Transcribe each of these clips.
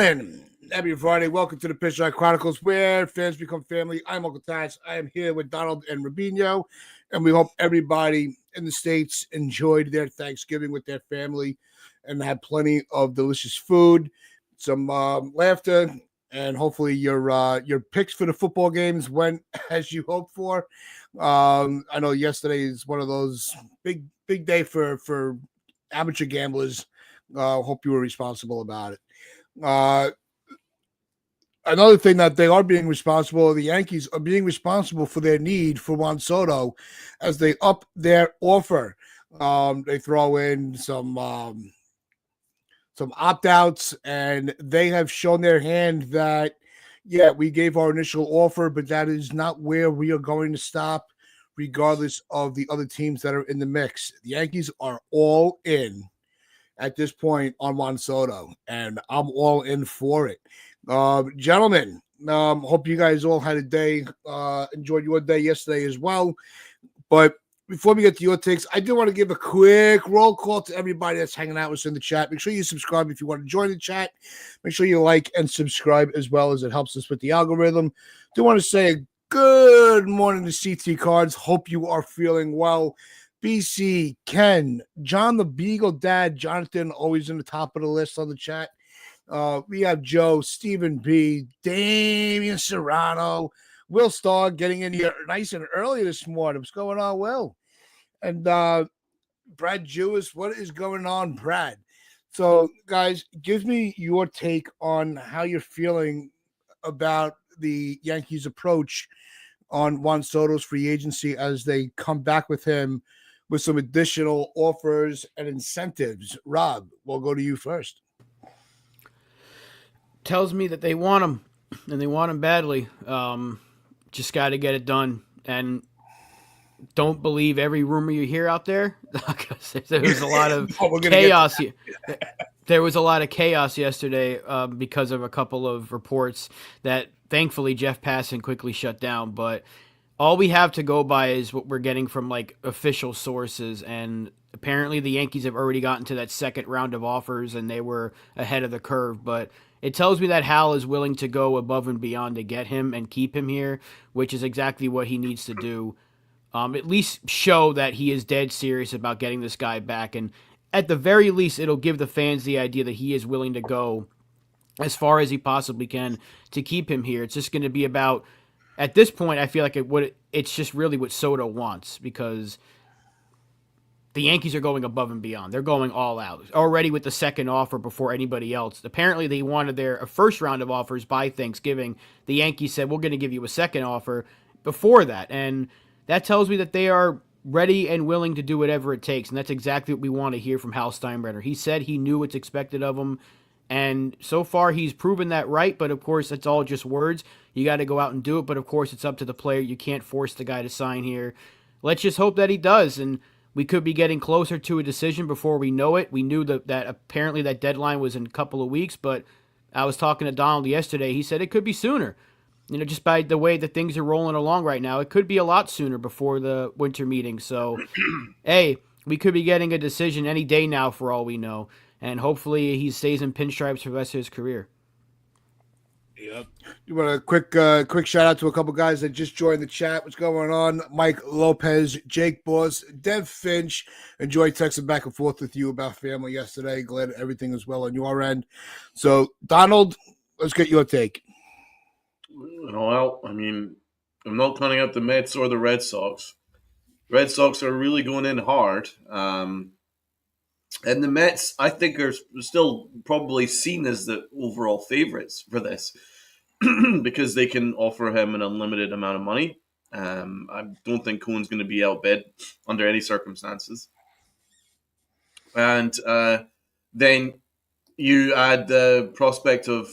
gentlemen, happy Friday. Welcome to the Pitch Eye Chronicles, where fans become family. I'm Uncle Tash. I am here with Donald and Rubino, and we hope everybody in the States enjoyed their Thanksgiving with their family and had plenty of delicious food, some laughter, and hopefully your picks for the football games went as you hoped for. I know yesterday is one of those big day for amateur gamblers. Hope you were responsible about it. Another thing that they are being responsible, the Yankees are being responsible for their need for Juan Soto as they up their offer. They throw in some opt-outs, and they have shown their hand that, yeah, we gave our initial offer, but that is not where we are going to stop, regardless of the other teams that are in the mix. The Yankees are all in at this point on Juan Soto, and I'm all in for it. Gentlemen, hope you guys all had a day, enjoyed your day yesterday as well. But before we get to your takes, I do want to give a quick roll call to everybody that's hanging out with us in the chat. Make sure you subscribe if you want to join the chat. Make sure you like and subscribe as well, as it helps us with the algorithm. Do want to say a good morning to CT Cards. Hope you are feeling well. BC, Ken, John the Beagle Dad, Jonathan, always in the top of the list on the chat. We have Joe, Stephen B, Damian Serrano, Will Starr getting in here nice and early this morning. What's going on, Will? And Brad Jewis, what is going on, Brad? So, guys, give me your take on how you're feeling about the Yankees' approach on Juan Soto's free agency as they come back with him with some additional offers and incentives. Rob, we'll go to you first. Tells me that they want him, and they want him badly. Just got to get it done. And don't believe every rumor you hear out there, because there was a lot of chaos. There was a lot of chaos yesterday because of a couple of reports that thankfully Jeff Passan quickly shut down. But all we have to go by is what we're getting from like official sources, and apparently the Yankees have already gotten to that second round of offers, and they were ahead of the curve. But it tells me that Hal is willing to go above and beyond to get him and keep him here, which is exactly what he needs to do. At least show that he is dead serious about getting this guy back, and at the very least, it'll give the fans the idea that he is willing to go as far as he possibly can to keep him here. It's just going to be about, at this point, I feel like it's just really what Soto wants, because the Yankees are going above and beyond. They're going all out already with the second offer before anybody else. Apparently, they wanted a first round of offers by Thanksgiving. The Yankees said, we're going to give you a second offer before that. And that tells me that they are ready and willing to do whatever it takes. And that's exactly what we want to hear from Hal Steinbrenner. He said he knew what's expected of him. And so far, he's proven that right. But, of course, it's all just words. You got to go out and do it. But, of course, it's up to the player. You can't force the guy to sign here. Let's just hope that he does. And we could be getting closer to a decision before we know it. We knew that apparently that deadline was in a couple of weeks, but I was talking to Donald yesterday. He said it could be sooner. Just by the way that things are rolling along right now, it could be a lot sooner before the winter meeting. So, hey, we could be getting a decision any day now for all we know, and hopefully he stays in pinstripes for the rest of his career. Yep. You want a quick shout out to a couple guys that just joined the chat. What's going on? Mike Lopez, Jake Boss, Dev Finch. Enjoyed texting back and forth with you about family yesterday. Glad everything was well on your end. So, Donald, let's get your take. Well, I mean, I'm not counting out the Mets or the Red Sox. Red Sox are really going in hard. And the Mets, I think, are still probably seen as the overall favorites for this because they can offer him an unlimited amount of money. I don't think Cohen's going to be outbid under any circumstances. And then you add the prospect of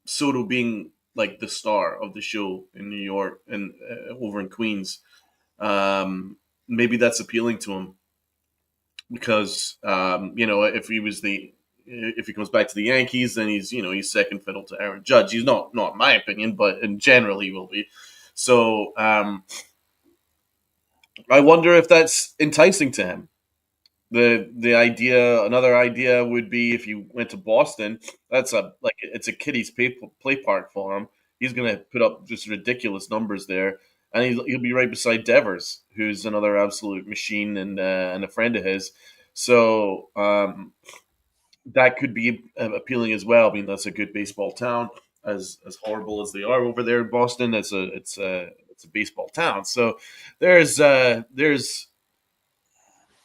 Soto being like the star of the show in New York and over in Queens. Maybe that's appealing to him. Because if he comes back to the Yankees, then he's second fiddle to Aaron Judge. He's not in my opinion, but in general he will be. So I wonder if that's enticing to him. Another idea would be if you went to Boston. It's a kiddies play park for him. He's going to put up just ridiculous numbers there, and he'll be right beside Devers, who's another absolute machine and a friend of his. So that could be appealing as well. I mean, that's a good baseball town. As horrible as they are over there in Boston, it's a baseball town. So there's a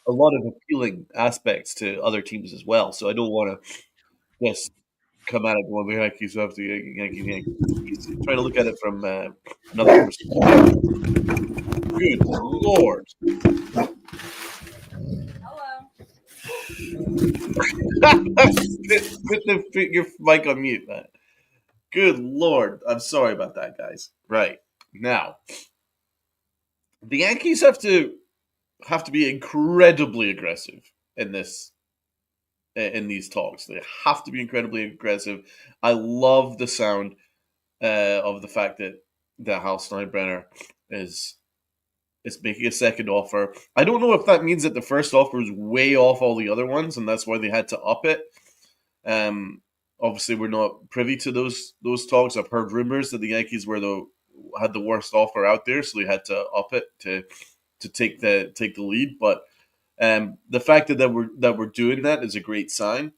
lot of appealing aspects to other teams as well. So I don't want to just come at it going the Yankees have the Yankees. Trying to look at it from another perspective. Good lord! Put your mic on mute, man. Good lord! I'm sorry about that, guys. Right now, the Yankees have to be incredibly aggressive in these talks. They have to be incredibly aggressive. I love the sound of the fact that Hal Steinbrenner is making a second offer. I don't know if that means that the first offer is way off all the other ones, and that's why they had to up it. Obviously, we're not privy to those talks. I've heard rumors that the Yankees had the worst offer out there, so they had to up it to take the lead. But the fact that we're doing that is a great sign.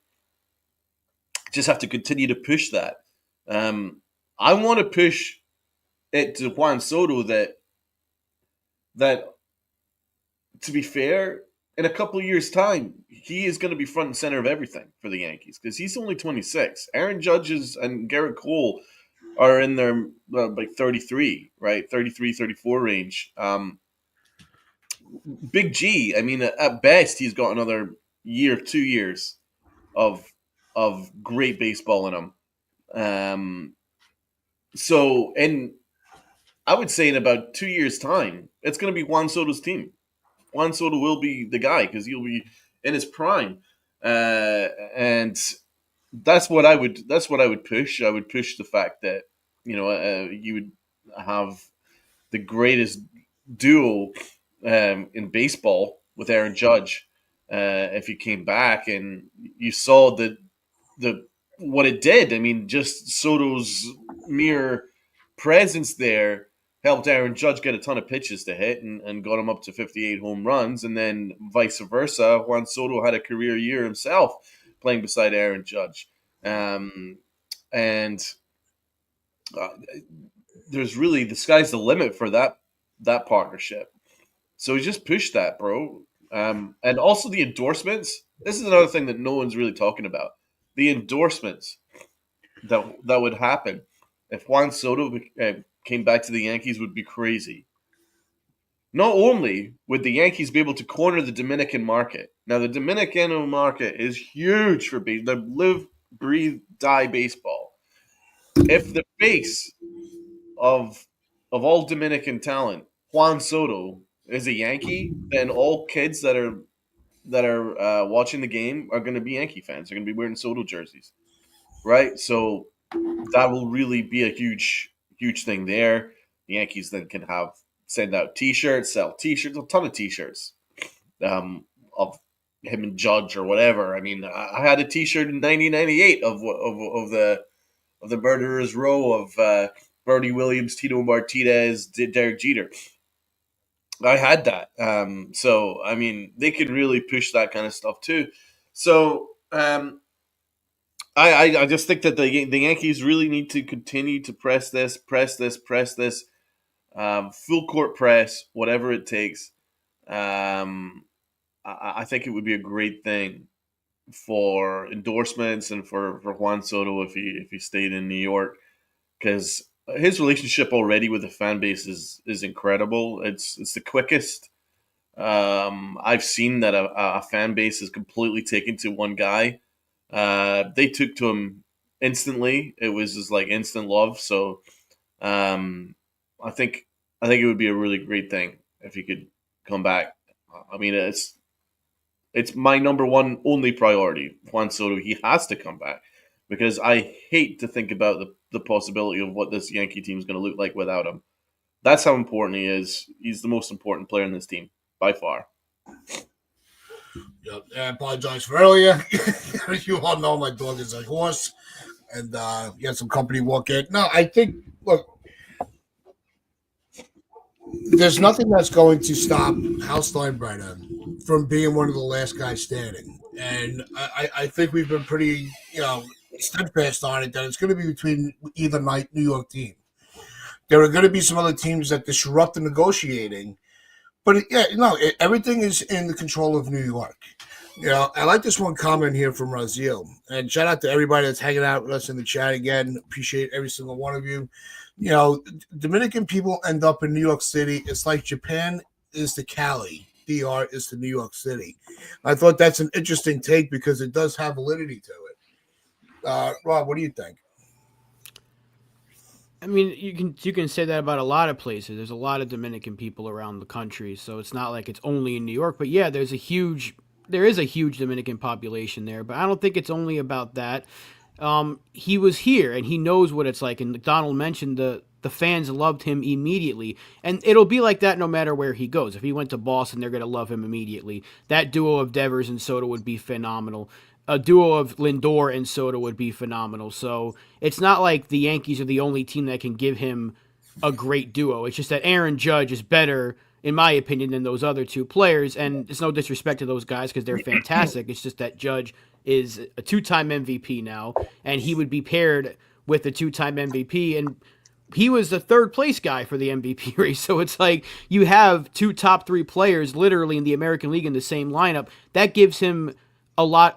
Just have to continue to push that. I want to push it to Juan Soto that to be fair, in a couple of years' time, he is going to be front and center of everything for the Yankees because he's only 26. Aaron Judge and Garrett Cole are in their like 33, right? 33, 34 range. Big G, I mean, at best, he's got another year, 2 years of great baseball in him. And I would say in about 2 years' time, it's going to be Juan Soto's team. Juan Soto will be the guy because he'll be in his prime, and that's what I would push. I would push the fact that you would have the greatest duo in baseball with Aaron Judge if he came back, and you saw the what it did. I mean, just Soto's mere presence there helped Aaron Judge get a ton of pitches to hit and got him up to 58 home runs, and then vice versa. Juan Soto had a career year himself playing beside Aaron Judge, and there's really the sky's the limit for that partnership. So he just pushed that, bro. And also the endorsements. This is another thing that no one's really talking about. The endorsements that would happen if Juan Soto came back to the Yankees would be crazy. Not only would the Yankees be able to corner the Dominican market. Now, the Dominican market is huge for baseball. They live, breathe, die baseball. If the face of all Dominican talent, Juan Soto, is a Yankee, then all kids that are watching the game are going to be Yankee fans. They're going to be wearing Soto jerseys, right? So that will really be a huge thing there. The Yankees then can send out T-shirts, sell T-shirts, a ton of T-shirts of him and Judge or whatever. I mean, I had a T-shirt in 1998 of the Murderers Row of Bernie Williams, Tito Martinez, Derek Jeter. I had that. So I mean, they could really push that kind of stuff too. So I just think that the Yankees really need to continue to press this, full court press, whatever it takes. I think it would be a great thing for endorsements and for Juan Soto if he stayed in New York because his relationship already with the fan base is incredible. It's the quickest I've seen that a fan base is completely taken to one guy. They took to him instantly. It was just like instant love. So I think it would be a really great thing if he could come back. I mean, it's my number one only priority. Juan Soto, he has to come back because I hate to think about the possibility of what this Yankee team is going to look like without him. That's how important he is. He's the most important player in this team by far. Yep. I apologize for earlier. You all know my dog is a horse, and he had some company walk in. No, I think, look, there's nothing that's going to stop Hal Steinbrenner from being one of the last guys standing. And I think we've been pretty, steadfast on it that it's going to be between either New York team. There are going to be some other teams that disrupt the negotiating, but everything is in the control of New York. I like this one comment here from Raziel, and shout out to everybody that's hanging out with us in the chat again. Appreciate every single one of you. Dominican people end up in New York City. It's like Japan is to Cali, DR is to New York City. I thought that's an interesting take because it does have validity to it. Rob, what do you think? I mean, you can say that about a lot of places. There's a lot of Dominican people around the country, so it's not like it's only in New York. But yeah, there is a huge Dominican population there. But I don't think it's only about that. He was here and he knows what it's like. And Donald mentioned the fans loved him immediately, and it'll be like that no matter where he goes. If he went to Boston, they're going to love him immediately. That duo of Devers and Soto would be phenomenal. A duo of Lindor and Soto would be phenomenal. So it's not like the Yankees are the only team that can give him a great duo. It's just that Aaron Judge is better, in my opinion, than those other two players. And it's no disrespect to those guys because they're fantastic. It's just that Judge is a two-time MVP now, and he would be paired with the two-time MVP. And he was the third place guy for the MVP race. So it's like you have two top three players literally in the American League in the same lineup. That gives him a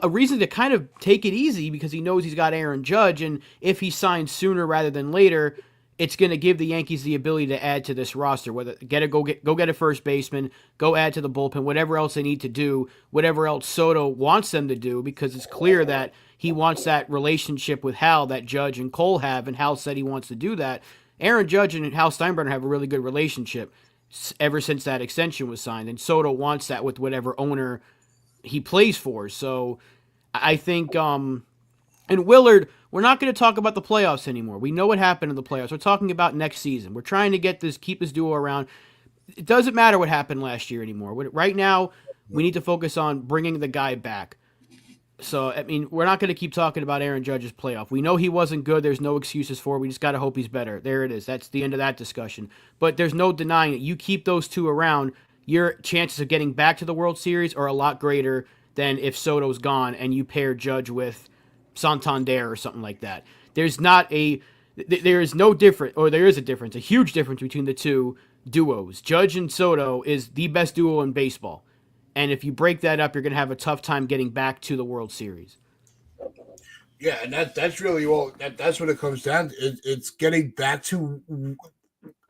reason to kind of take it easy because he knows he's got Aaron Judge, and if he signs sooner rather than later, it's going to give the Yankees the ability to add to this roster. Whether go get a first baseman, go add to the bullpen, whatever else they need to do, whatever else Soto wants them to do, because it's clear that he wants that relationship with Hal that Judge and Cole have, and Hal said he wants to do that. Aaron Judge and Hal Steinbrenner have a really good relationship ever since that extension was signed, and Soto wants that with whatever owner he plays for. So I think and Willard, we're not going to talk about the playoffs anymore. We know what happened in the playoffs. We're talking about next season. We're trying to keep this duo around. It doesn't matter what happened last year anymore. Right now, we need to focus on bringing the guy back. So, I mean, we're not going to keep talking about Aaron Judge's playoff. We know he wasn't good. There's no excuses for it. We just got to hope he's better. There it is. That's the end of that discussion. But there's no denying it. You keep those two around, your chances of getting back to the World Series are a lot greater than if Soto's gone and you pair Judge with Santander or something like that. There is no difference, or there is a difference, a huge difference between the two duos. Judge and Soto is the best duo in baseball. And if you break that up, you're going to have a tough time getting back to the World Series. Yeah, and that's really all. That's what it comes down to. It's getting back to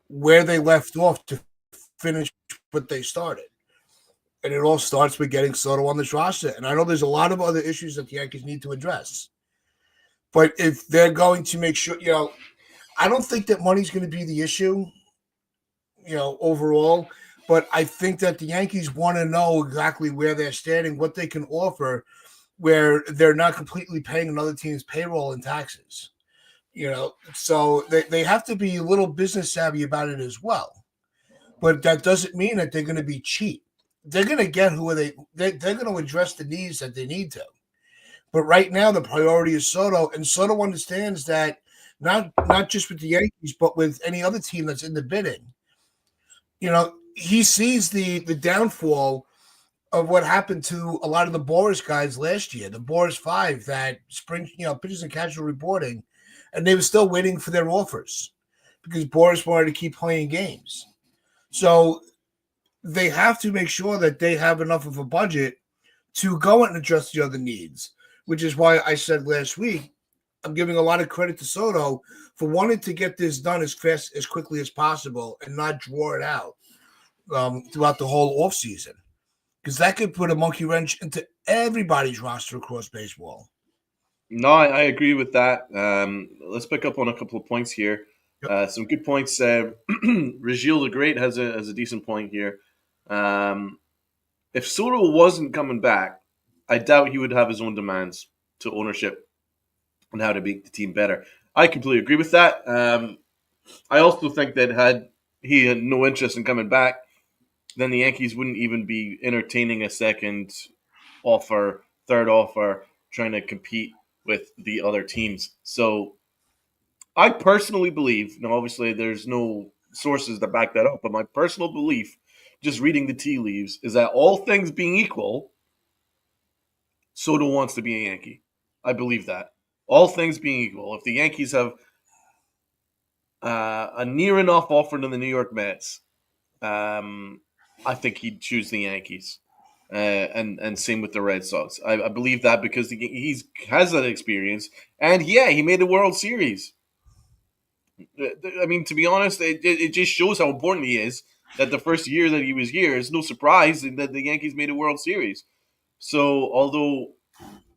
where they left off to finish what they started. And it all starts with getting Soto on this roster. And I know there's a lot of other issues that the Yankees need to address. But if they're going to make sure, I don't think that money's going to be the issue, overall. But I think that the Yankees want to know exactly where they're standing, what they can offer, where they're not completely paying another team's payroll and taxes. So they have to be a little business savvy about it as well. But that doesn't mean that they're going to be cheap. They're going to get they're going to address the needs that they need to. But right now, the priority is Soto, and Soto understands that not just with the Yankees, but with any other team that's in the bidding. He sees the downfall of what happened to a lot of the Boris guys last year, the Boris 5 that spring, pitchers and catchers reporting, and they were still waiting for their offers because Boris wanted to keep playing games. So they have to make sure that they have enough of a budget to go and address the other needs, which is why I said last week, I'm giving a lot of credit to Soto for wanting to get this done as quickly as possible and not draw it out throughout the whole offseason, because that could put a monkey wrench into everybody's roster across baseball. No, I agree with that. Let's pick up on a couple of points here. Yep. Some good points. Rajiel the Great has a decent point here. If Soto wasn't coming back, I doubt he would have his own demands to ownership on how to make the team better. I completely agree with that. I also think that had he had no interest in coming back, then the Yankees wouldn't even be entertaining a second offer, third offer, trying to compete with the other teams. So I personally believe, now obviously there's no sources that back that up, but my personal belief, just reading the tea leaves, is that all things being equal, Soto wants to be a Yankee. I believe that. All things being equal, if the Yankees have a near enough offer to the New York Mets, I think he'd choose the Yankees. And same with the Red Sox. I believe that because he has that experience, and yeah, he made the World Series. I mean, to be honest, it just shows how important he is. That the first year that he was here, it's no surprise that the Yankees made a World Series. So, although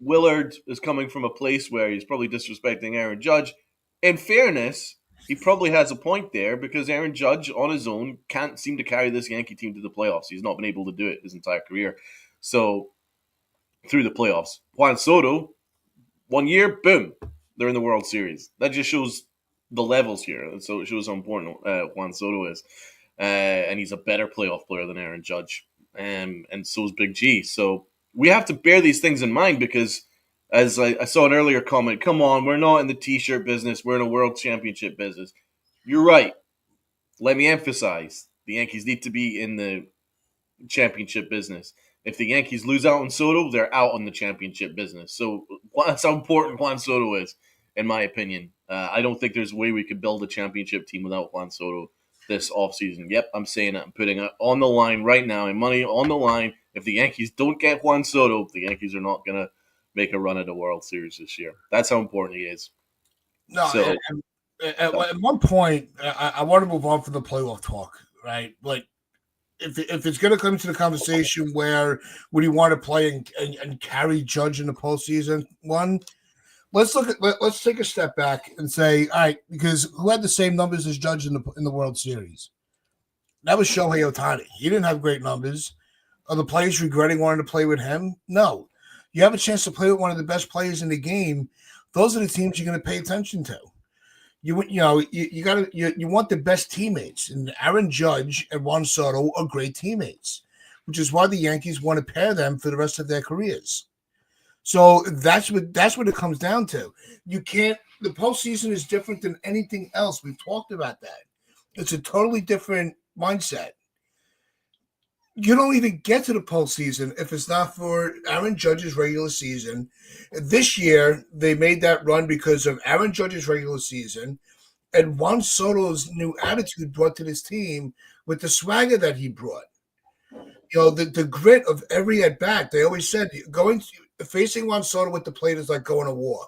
Willard is coming from a place where he's probably disrespecting Aaron Judge, in fairness, he probably has a point there because Aaron Judge on his own can't seem to carry this Yankee team to the playoffs. He's not been able to do it his entire career. So, through the playoffs, Juan Soto, 1 year, boom, they're in the World Series. That just shows the levels here. And so it shows how important Juan Soto is. And he's a better playoff player than Aaron Judge. And so is Big G. So we have to bear these things in mind because, as I saw an earlier comment, come on, we're not in the T-shirt business. We're in a World Championship business. You're right. Let me emphasize, the Yankees need to be in the championship business. If the Yankees lose out on Soto, they're out on the championship business. So that's how important Juan Soto is, in my opinion. I don't think there's a way we could build a championship team without Juan Soto this offseason. Yep, I'm saying it. I'm putting it on the line right now, and money on the line. If the Yankees don't get Juan Soto, the Yankees are not going to make a run at the World Series this year. That's how important he is. No, so, at one point, I want to move on from the playoff talk, right? Like, if it's going to come to the conversation where would he want to play and carry Judge in the postseason, let's take a step back and say, all right, because who had the same numbers as Judge in the World Series? That was Shohei Ohtani. He didn't have great numbers. Are the players regretting wanting to play with him? No. You have a chance to play with one of the best players in the game. Those are the teams you're going to pay attention to. You want the best teammates, and Aaron Judge and Juan Soto are great teammates, which is why the Yankees want to pair them for the rest of their careers. So that's what it comes down to. You can't. The postseason is different than anything else. We've talked about that. It's a totally different mindset. You don't even get to the postseason if it's not for Aaron Judge's regular season. This year, they made that run because of Aaron Judge's regular season and Juan Soto's new attitude brought to this team with the swagger that he brought. The grit of every at-bat. They always said facing Juan Soto with the plate is like going to war.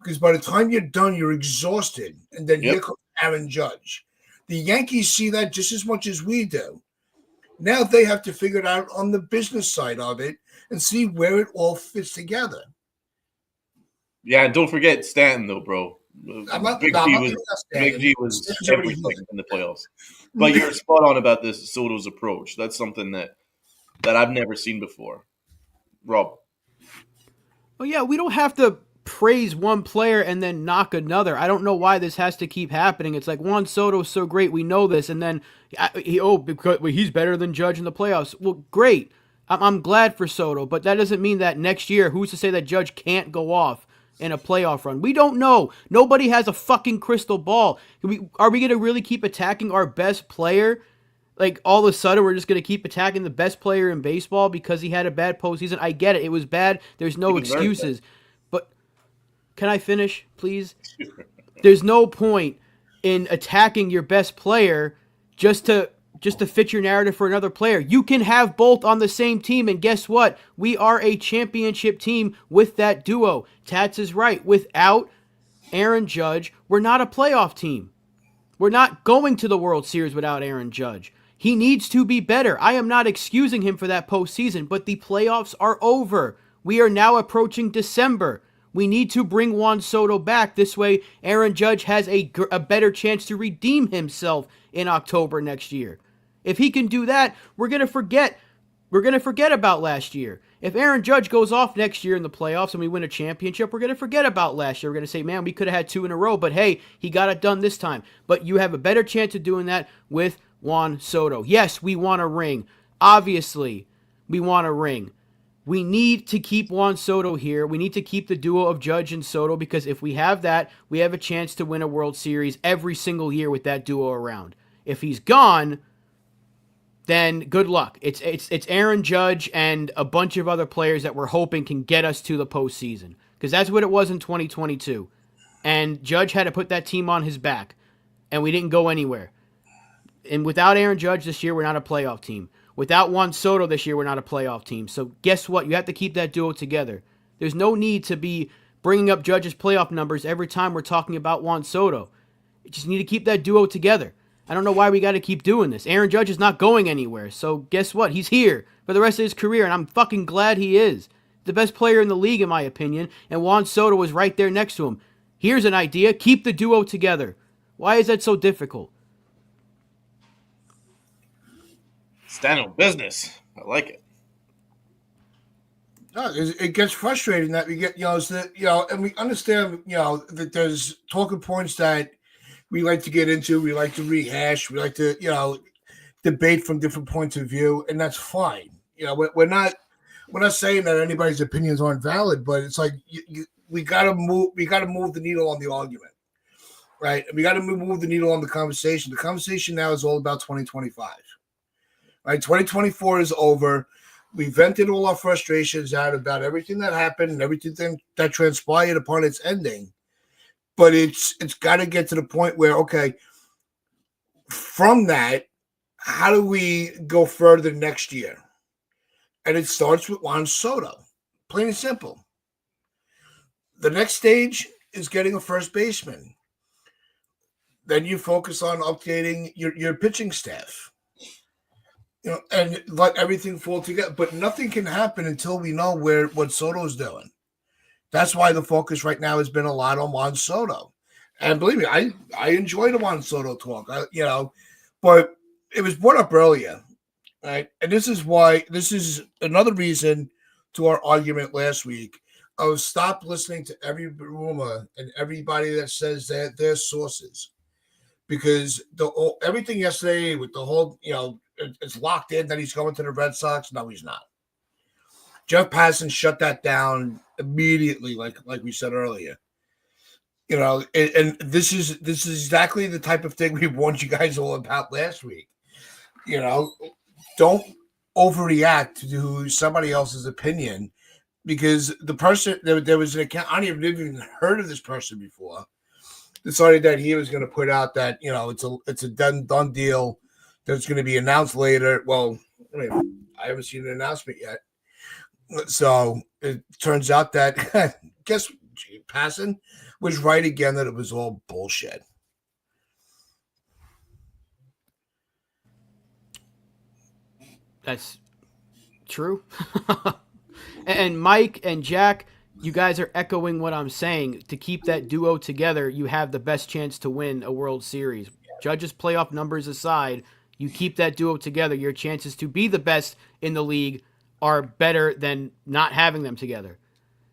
Because by the time you're done, you're exhausted. And then here comes Aaron Judge. The Yankees see that just as much as we do. Now they have to figure it out on the business side of it and see where it all fits together. Yeah, and don't forget Stanton, though, bro. Big G was everything in the playoffs. But you're spot on about this Soto's approach. That's something that I've never seen before. Rob. Well, yeah, we don't have to praise one player and then knock another. I don't know why this has to keep happening. It's like Juan Soto's so great, we know this, and then because he's better than Judge in the playoffs. Well, great. I'm glad for Soto, but that doesn't mean that next year, who's to say that Judge can't go off in a playoff run? We don't know. Nobody has a fucking crystal ball. Are we going to really keep attacking our best player? Like, all of a sudden, we're just going to keep attacking the best player in baseball because he had a bad postseason? I get it. It was bad. There's no excuses. But can I finish, please? There's no point in attacking your best player just to fit your narrative for another player. You can have both on the same team, and guess what? We are a championship team with that duo. Tats is right. Without Aaron Judge, we're not a playoff team. We're not going to the World Series without Aaron Judge. He needs to be better. I am not excusing him for that postseason, but the playoffs are over. We are now approaching December. We need to bring Juan Soto back. This way, Aaron Judge has a better chance to redeem himself in October next year. If he can do that, we're going to forget. We're going to forget about last year. If Aaron Judge goes off next year in the playoffs and we win a championship, we're going to forget about last year. We're going to say, man, we could have had 2 in a row, but hey, he got it done this time. But you have a better chance of doing that with Juan Soto. Yes, we want a ring. Obviously, we want a ring. We need to keep Juan Soto here. We need to keep the duo of Judge and Soto because if we have that, we have a chance to win a World Series every single year with that duo around. If he's gone, then good luck. It's Aaron Judge and a bunch of other players that we're hoping can get us to the postseason because that's what it was in 2022. And Judge had to put that team on his back, and we didn't go anywhere. And without Aaron Judge this year, we're not a playoff team. Without Juan Soto this year, we're not a playoff team. So guess what? You have to keep that duo together. There's no need to be bringing up Judge's playoff numbers every time we're talking about Juan Soto. You just need to keep that duo together. I don't know why we got to keep doing this. Aaron Judge is not going anywhere. So guess what? He's here for the rest of his career, and I'm fucking glad he is. The best player in the league, in my opinion, and Juan Soto is right there next to him. Here's an idea. Keep the duo together. Why is that so difficult? Stand on business. I like it. No, it gets frustrating that we get, and we understand, that there's talking points that we like to get into, we like to rehash, we like to, debate from different points of view, and that's fine. We're not saying that anybody's opinions aren't valid, but it's like we gotta move the needle on the argument, right? We gotta move the needle on the conversation. The conversation now is all about 2025. Right, 2024 is over. We vented all our frustrations out about everything that happened and everything that transpired upon its ending. But it's got to get to the point where, okay, from that, how do we go further next year? And it starts with Juan Soto, plain and simple. The next stage is getting a first baseman. Then you focus on updating your pitching staff. And let everything fall together. But nothing can happen until we know what Soto's doing. That's why the focus right now has been a lot on Juan Soto. And believe me, I enjoy the Juan Soto talk, but it was brought up earlier, right? And this is another reason to our argument last week of stop listening to every rumor and everybody that says that their sources. Because everything yesterday with the whole, it's locked in that he's going to the Red Sox. No, he's not. Jeff Passan shut that down immediately, like we said earlier. And this is exactly the type of thing we warned you guys all about last week. Don't overreact to somebody else's opinion because the person there was an account. I never even heard of this person before. Decided that he was going to put out that it's a done deal that's going to be announced later. Well, I haven't seen an announcement yet. So it turns out that guess Passan was right again that it was all bullshit. That's true. And Mike and Jack, you guys are echoing what I'm saying. To keep that duo together, you have the best chance to win a World Series. Judge's playoff numbers aside, you keep that duo together, your chances to be the best in the league are better than not having them together.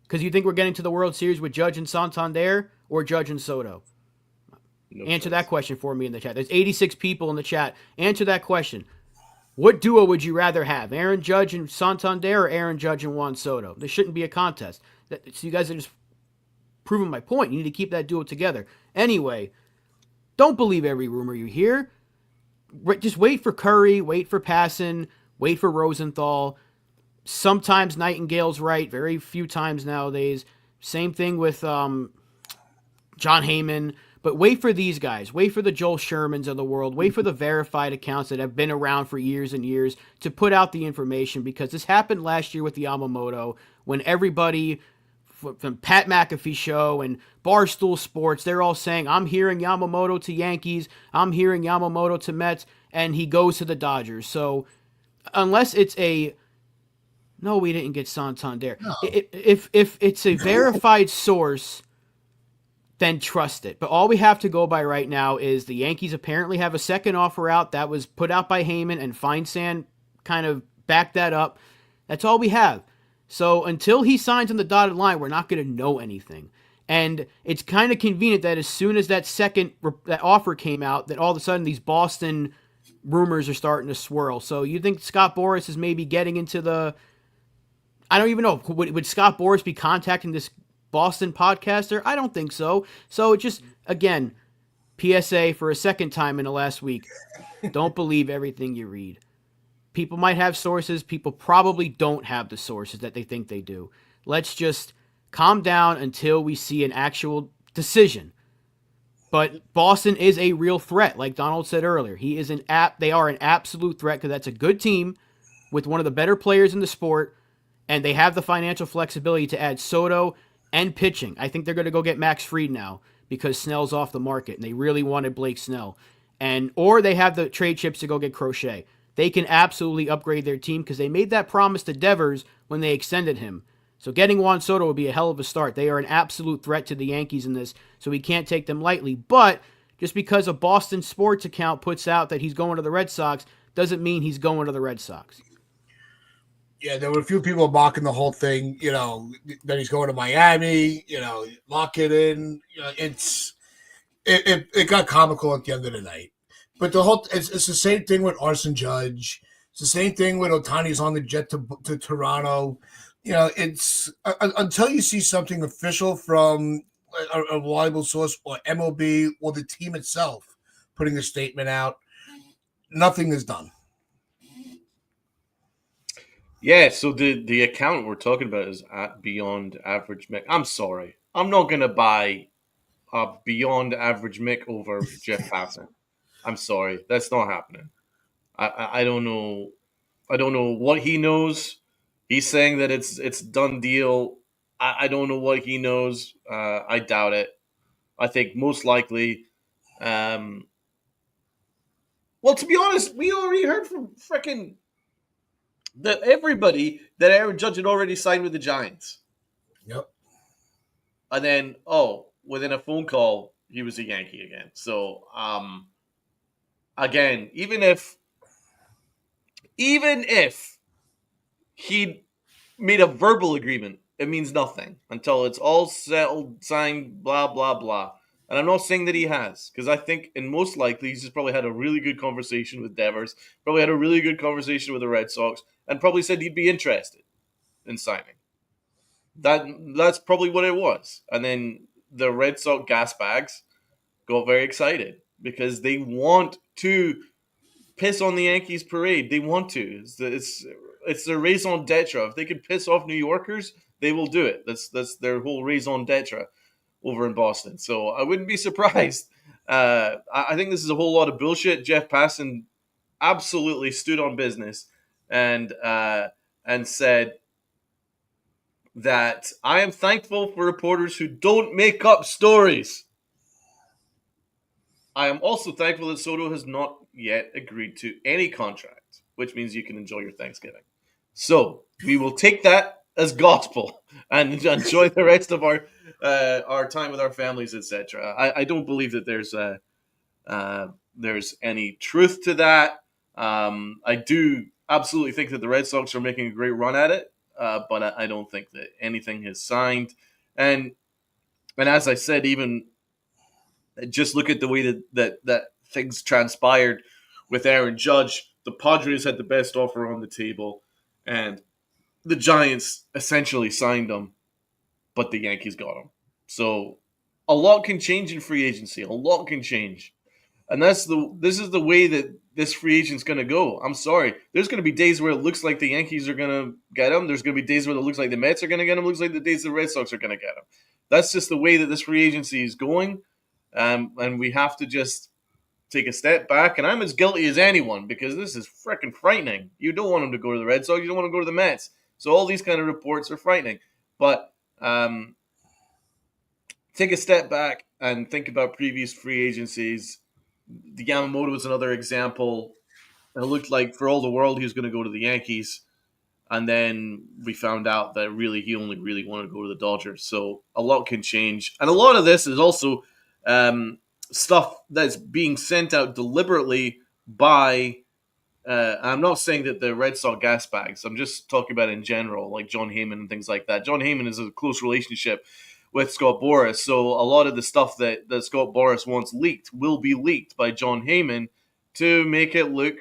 Because you think we're getting to the World Series with Judge and Santander or Judge and Soto? Answer that question for me in the chat. There's 86 people in the chat. Answer that question. What duo would you rather have? Aaron Judge and Santander or Aaron Judge and Juan Soto? There shouldn't be a contest. So you guys are just proving my point. You need to keep that duo together. Anyway, don't believe every rumor you hear. Just wait for Curry, wait for Passan, wait for Rosenthal. Sometimes Nightingale's right, very few times nowadays. Same thing with John Heyman. But wait for these guys. Wait for the Joel Shermans of the world. Wait for the verified accounts that have been around for years and years to put out the information, because this happened last year with Yamamoto when everybody from Pat McAfee show and Barstool Sports, they're all saying, I'm hearing Yamamoto to Yankees, I'm hearing Yamamoto to Mets, and he goes to the Dodgers. So unless it's no, we didn't get Santander. No. If it's a verified source, then trust it. But all we have to go by right now is the Yankees apparently have a second offer out that was put out by Heyman, and Feinstein kind of backed that up. That's all we have. So until he signs on the dotted line, we're not going to know anything. And it's kind of convenient that as soon as that offer came out, that all of a sudden these Boston rumors are starting to swirl. So you think Scott Boras is maybe getting into the... I don't even know. Would Scott Boras be contacting this Boston podcaster? I don't think so. So just, again, PSA for a second time in the last week. Don't believe everything you read. People might have sources. People probably don't have the sources that they think they do. Let's just calm down until we see an actual decision. But Boston is a real threat, like Donald said earlier. They are an absolute threat because that's a good team with one of the better players in the sport, and they have the financial flexibility to add Soto and pitching. I think they're going to go get Max Fried now because Snell's off the market, and they really wanted Blake Snell. Or they have the trade chips to go get Crochet. They can absolutely upgrade their team because they made that promise to Devers when they extended him. So getting Juan Soto would be a hell of a start. They are an absolute threat to the Yankees in this, so we can't take them lightly. But just because a Boston sports account puts out that he's going to the Red Sox doesn't mean he's going to the Red Sox. Yeah, there were a few people mocking the whole thing, that he's going to Miami, lock it in. It got comical at the end of the night. But it's the same thing with Arson Judge. It's the same thing when Ohtani's on the jet to Toronto. It's until you see something official from a reliable source or MLB or the team itself putting a statement out, nothing is done. Yeah, so the account we're talking about is at Beyond Average Mick. I'm sorry. I'm not going to buy a Beyond Average Mick over Jeff Passan. I'm sorry. That's not happening. I don't know. I don't know what he knows. He's saying that it's done deal. I don't know what he knows. I doubt it. I think most likely. Well, to be honest, we already heard from frickin' everybody that Aaron Judge had already signed with the Giants. Yep. And then, within a phone call, he was a Yankee again. So, again, even if he made a verbal agreement, it means nothing until it's all settled, signed, blah, blah, blah. And I'm not saying that he has, because I think, and most likely, he's just probably had a really good conversation with Devers, probably had a really good conversation with the Red Sox, and probably said he'd be interested in signing. That's probably what it was. And then the Red Sox gas bags got very excited because they want to piss on the Yankees parade. They want to. It's their raison d'etre. If they could piss off New Yorkers, they will do it. That's their whole raison d'etre over in Boston. So I wouldn't be surprised. I think this is a whole lot of bullshit. Jeff Passan absolutely stood on business and said that I am thankful for reporters who don't make up stories. I am also thankful that Soto has not yet agreed to any contract, which means you can enjoy your Thanksgiving. So we will take that as gospel and enjoy the rest of our time with our families, etc. I don't believe that there's any truth to that. I do absolutely think that the Red Sox are making a great run at it, but I don't think that anything has signed. And as I said, even just look at the way that things transpired with Aaron Judge. The Padres had the best offer on the table, and the Giants essentially signed him, but the Yankees got him. So a lot can change in free agency. A lot can change. And this is the way that this free agent's going to go. I'm sorry. There's going to be days where it looks like the Yankees are going to get him. There's going to be days where it looks like the Mets are going to get him. It looks like the days the Red Sox are going to get him. That's just the way that this free agency is going. And we have to just take a step back. And I'm as guilty as anyone because this is freaking frightening. You don't want him to go to the Red Sox. You don't want him to go to the Mets. So all these kind of reports are frightening. But take a step back and think about previous free agencies. The Yamamoto is another example. It looked like for all the world he was going to go to the Yankees. And then we found out that really he only really wanted to go to the Dodgers. So a lot can change. And a lot of this is also stuff that's being sent out deliberately by I'm not saying that the Red Sox gas bags. I'm just talking about in general, like John Heyman and things like that. John Heyman is a close relationship with Scott Boras. So a lot of the stuff that Scott Boras wants leaked will be leaked by John Heyman to make it look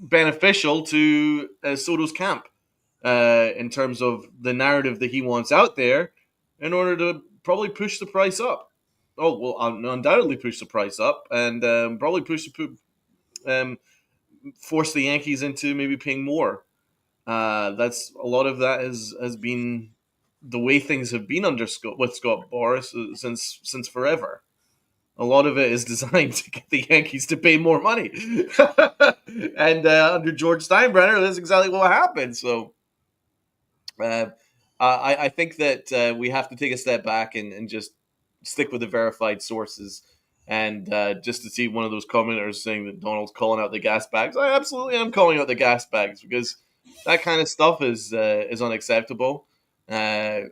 beneficial to Soto's camp in terms of the narrative that he wants out there in order to probably push the price up. Oh, well, undoubtedly push the price up and probably force the Yankees into maybe paying more. That's a lot of that has been the way things have been under Scott Boras since forever. A lot of it is designed to get the Yankees to pay more money, and under George Steinbrenner, that's exactly what happened. So, I think that we have to take a step back and just stick with the verified sources. And just to see one of those commenters saying that Donald's calling out the gas bags, I absolutely am calling out the gas bags because that kind of stuff is unacceptable, and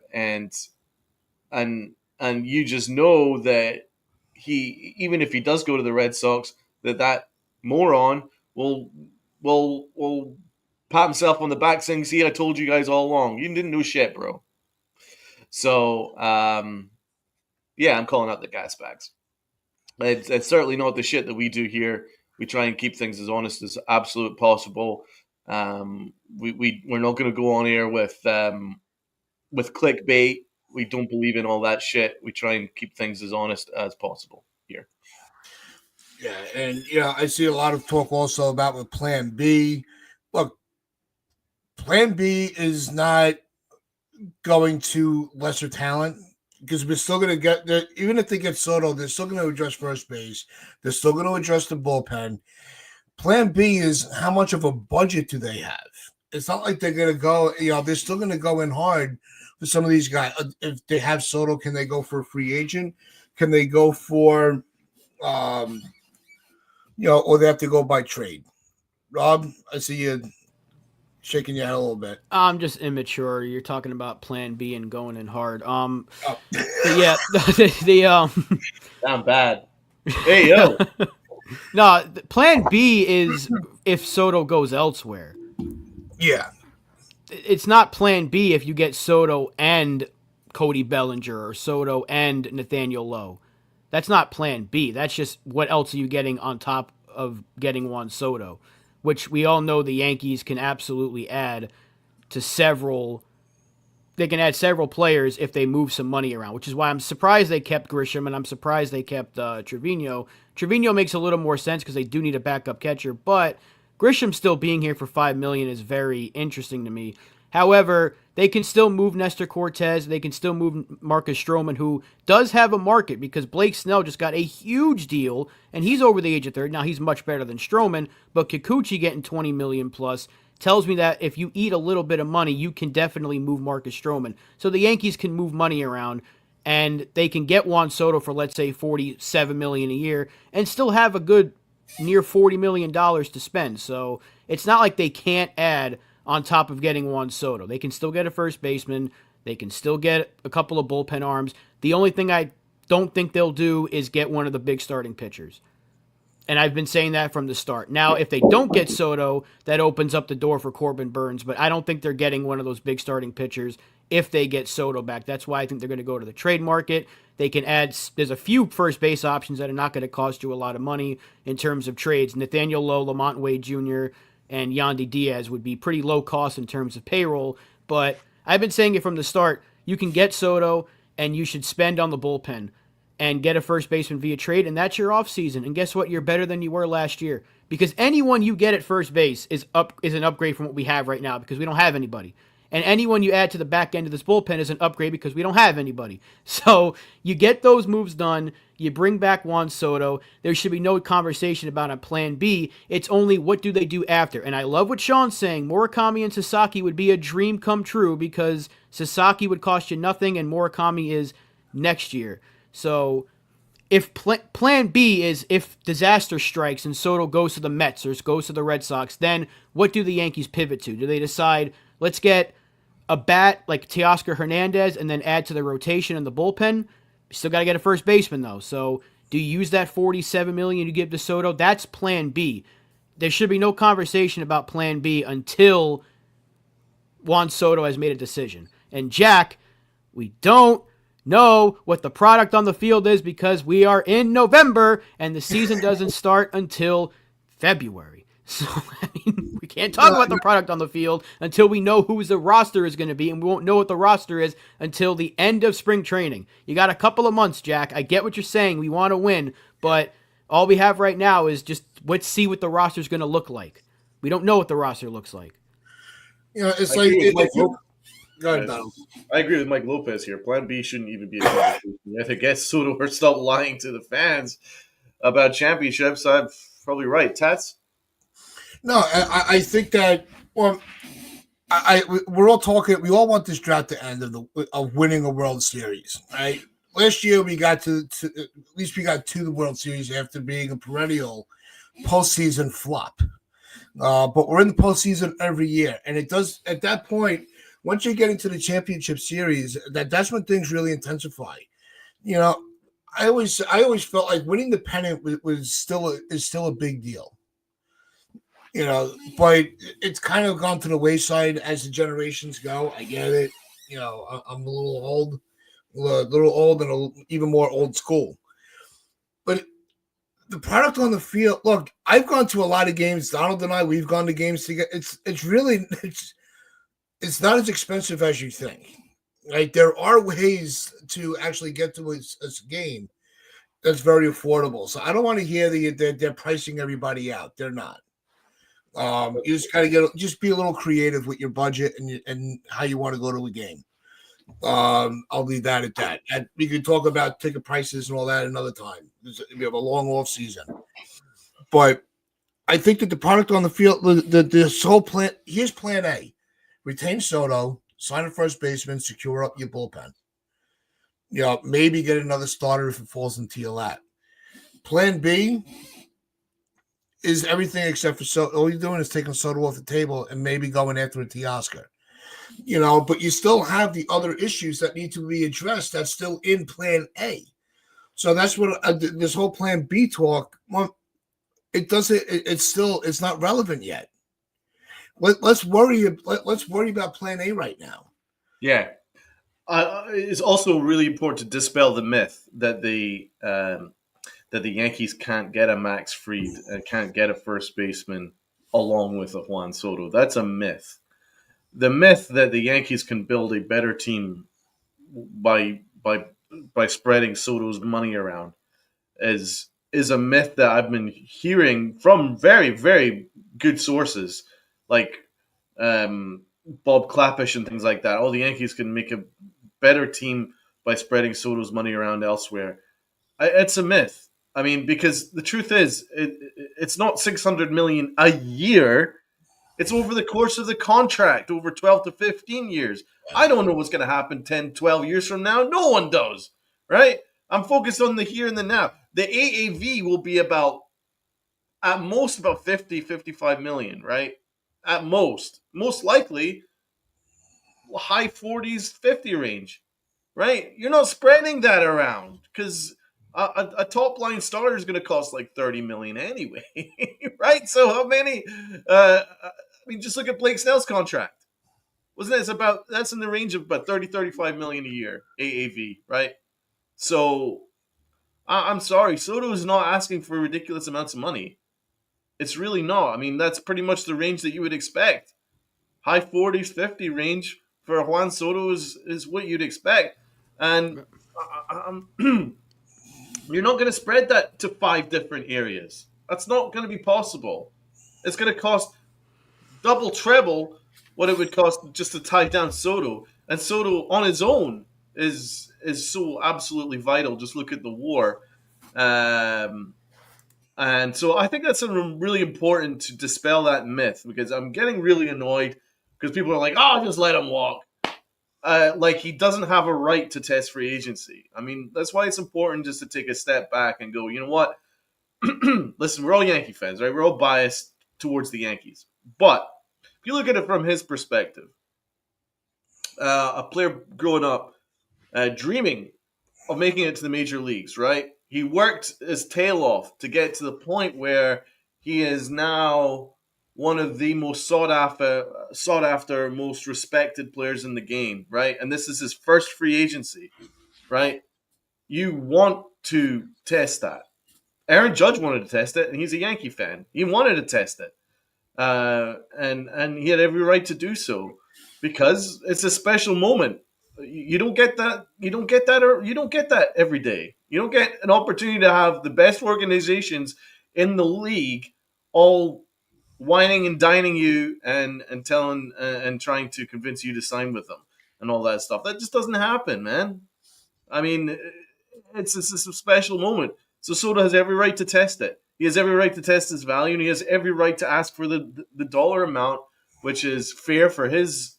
you just know that he, even if he does go to the Red Sox, that moron will pat himself on the back saying, "See, I told you guys all along. You didn't know shit, bro." So yeah, I'm calling out the gas bags. It's certainly not the shit that we do here. We try and keep things as honest as absolute possible. We're not going to go on air with clickbait. We don't believe in all that shit. We try and keep things as honest as possible here. Yeah, and I see a lot of talk also about with Plan B. Look, Plan B is not going to lesser talent. Because we're still going to get – even if they get Soto, they're still going to address first base. They're still going to address the bullpen. Plan B is how much of a budget do they have? It's not like they're going to go – they're still going to go in hard for some of these guys. If they have Soto, can they go for a free agent? Can they go for or they have to go by trade? Rob, I see you shaking your head a little bit. I'm just immature. You're talking about Plan B and going in hard. Yeah, the Sound bad. Hey yo. No, Plan B is if Soto goes elsewhere. Yeah. It's not Plan B if you get Soto and Cody Bellinger or Soto and Nathaniel Lowe. That's not Plan B. That's just what else are you getting on top of getting Juan Soto, which we all know the Yankees can absolutely add to several. They can add several players if they move some money around, which is why I'm surprised they kept Grisham and I'm surprised they kept Trevino. Trevino makes a little more sense because they do need a backup catcher, but Grisham still being here for $5 million is very interesting to me. However, they can still move Nestor Cortez. They can still move Marcus Stroman, who does have a market because Blake Snell just got a huge deal, and he's over the age of 30. Now, he's much better than Stroman, but Kikuchi getting $20 million plus tells me that if you eat a little bit of money, you can definitely move Marcus Stroman. So the Yankees can move money around, and they can get Juan Soto for, let's say, $47 million a year and still have a good near $40 million to spend. So it's not like they can't add on top of getting Juan Soto. They can still get a first baseman. They can still get a couple of bullpen arms. The only thing I don't think they'll do is get one of the big starting pitchers. And I've been saying that from the start. Now, if they don't get Soto, that opens up the door for Corbin Burns, but I don't think they're getting one of those big starting pitchers if they get Soto back. That's why I think they're going to go to the trade market. They can add, there's a few first base options that are not going to cost you a lot of money in terms of trades. Nathaniel Lowe, Lamont Wade Jr., and Yandy Diaz would be pretty low cost in terms of payroll, but I've been saying it from the start, you can get Soto and you should spend on the bullpen and get a first baseman via trade, and that's your offseason. And guess what? You're better than you were last year because anyone you get at first base is an upgrade from what we have right now because we don't have anybody. And anyone you add to the back end of this bullpen is an upgrade because we don't have anybody. So you get those moves done. You bring back Juan Soto. There should be no conversation about a plan B. It's only what do they do after. And I love what Sean's saying. Murakami and Sasaki would be a dream come true because Sasaki would cost you nothing and Murakami is next year. So if plan B is if disaster strikes and Soto goes to the Mets or goes to the Red Sox, then what do the Yankees pivot to? Do they decide, let's get a bat like Teoscar Hernandez and then add to the rotation and the bullpen? You still got to get a first baseman, though. So do you use that $47 million you give to Soto? That's plan B. There should be no conversation about plan B until Juan Soto has made a decision. And Jack, we don't know what the product on the field is because we are in November and the season doesn't start until February. So, I mean, we can't talk about the product on the field until we know who the roster is going to be, and we won't know what the roster is until the end of spring training. You got a couple of months, Jack. I get what you're saying. We want to win, but all we have right now is just let's see what the roster is going to look like. We don't know what the roster looks like. It's I like agree with Mike go ahead, Donald. I agree with Mike Lopez here. Plan B shouldn't even be a conversation. If it gets Soto or stop lying to the fans about championships, I'm probably right. Tats? No, I think that we're all talking. We all want this drought to end of winning a World Series, right? Last year we got to at least we got to the World Series after being a perennial postseason flop. But we're in the postseason every year, and it does at that point. Once you get into the championship series, that's when things really intensify. I always felt like winning the pennant is still a big deal. But it's kind of gone to the wayside as the generations go. I get it. I'm a little old, and even more old school. But the product on the field, look, I've gone to a lot of games. Donald and I, we've gone to games together. It's not as expensive as you think. Right? There are ways to actually get to a game that's very affordable. So I don't want to hear they're pricing everybody out. They're not. You just gotta just be a little creative with your budget and how you want to go to a game. I'll leave that at that. And we can talk about ticket prices and all that another time. We have a long off season, but I think that the product on the field, this whole plan. Here's Plan A: retain Soto, sign a first baseman, secure up your bullpen. Maybe get another starter if it falls into your lap. Plan B is everything except for Soto. All you're doing is taking Soto off the table and maybe going after a Teoscar. But you still have the other issues that need to be addressed that's still in Plan A. So that's what this whole Plan B talk. Well, it doesn't. It's not relevant yet. Let's worry about Plan A right now. Yeah. It's also really important to dispel the myth that the Yankees can't get a Max Fried and can't get a first baseman along with a Juan Soto. That's a myth. The myth that the Yankees can build a better team by spreading Soto's money around is a myth that I've been hearing from very, very good sources like Bob Clappish and things like that. Oh, the Yankees can make a better team by spreading Soto's money around elsewhere. It's a myth. I mean, because the truth is, it's not $600 million a year. It's over the course of the contract, over 12 to 15 years. I don't know what's going to happen 10, 12 years from now. No one does, right? I'm focused on the here and the now. The AAV will be at most about 50, 55 million, right? At most. Most likely, high 40s, 50 range, right? You're not spreading that around because a top line starter is going to cost like 30 million anyway, right? So how many? I mean, just look at Blake Snell's contract. Wasn't it? That's in the range of about 30, 35 million a year AAV, right? So I'm sorry, Soto is not asking for ridiculous amounts of money. It's really not. I mean, that's pretty much the range that you would expect. High 40s, 50 range for Juan Soto is what you'd expect. And you're not going to spread that to 5 different areas. That's not going to be possible. It's going to cost double, treble what it would cost just to tie down Soto. And Soto on his own is so absolutely vital. Just look at the WAR. And so I think that's really important to dispel that myth because I'm getting really annoyed because people are like, oh, just let him walk. Like he doesn't have a right to test free agency. I mean, that's why it's important just to take a step back and go, you know what? Listen, we're all Yankee fans, right? We're all biased towards the Yankees. But if you look at it from his perspective, a player growing up dreaming of making it to the major leagues, right? He worked his tail off to get to the point where he is now one of the most sought after, most respected players in the game, right? And this is his first free agency. right? You want to test that. Aaron Judge wanted to test it, and he's a Yankee fan. He wanted to test it, and he had every right to do so because it's a special moment. You don't get that. You don't get that. Or you don't get that every day. You don't get an opportunity to have the best organizations in the league all whining and dining you and telling and trying to convince you to sign with them and all that stuff. That just doesn't happen, man. I mean, it's a special moment. So Soto has every right to test it. He has every right to test his value, and he has every right to ask for the dollar amount, which is fair for his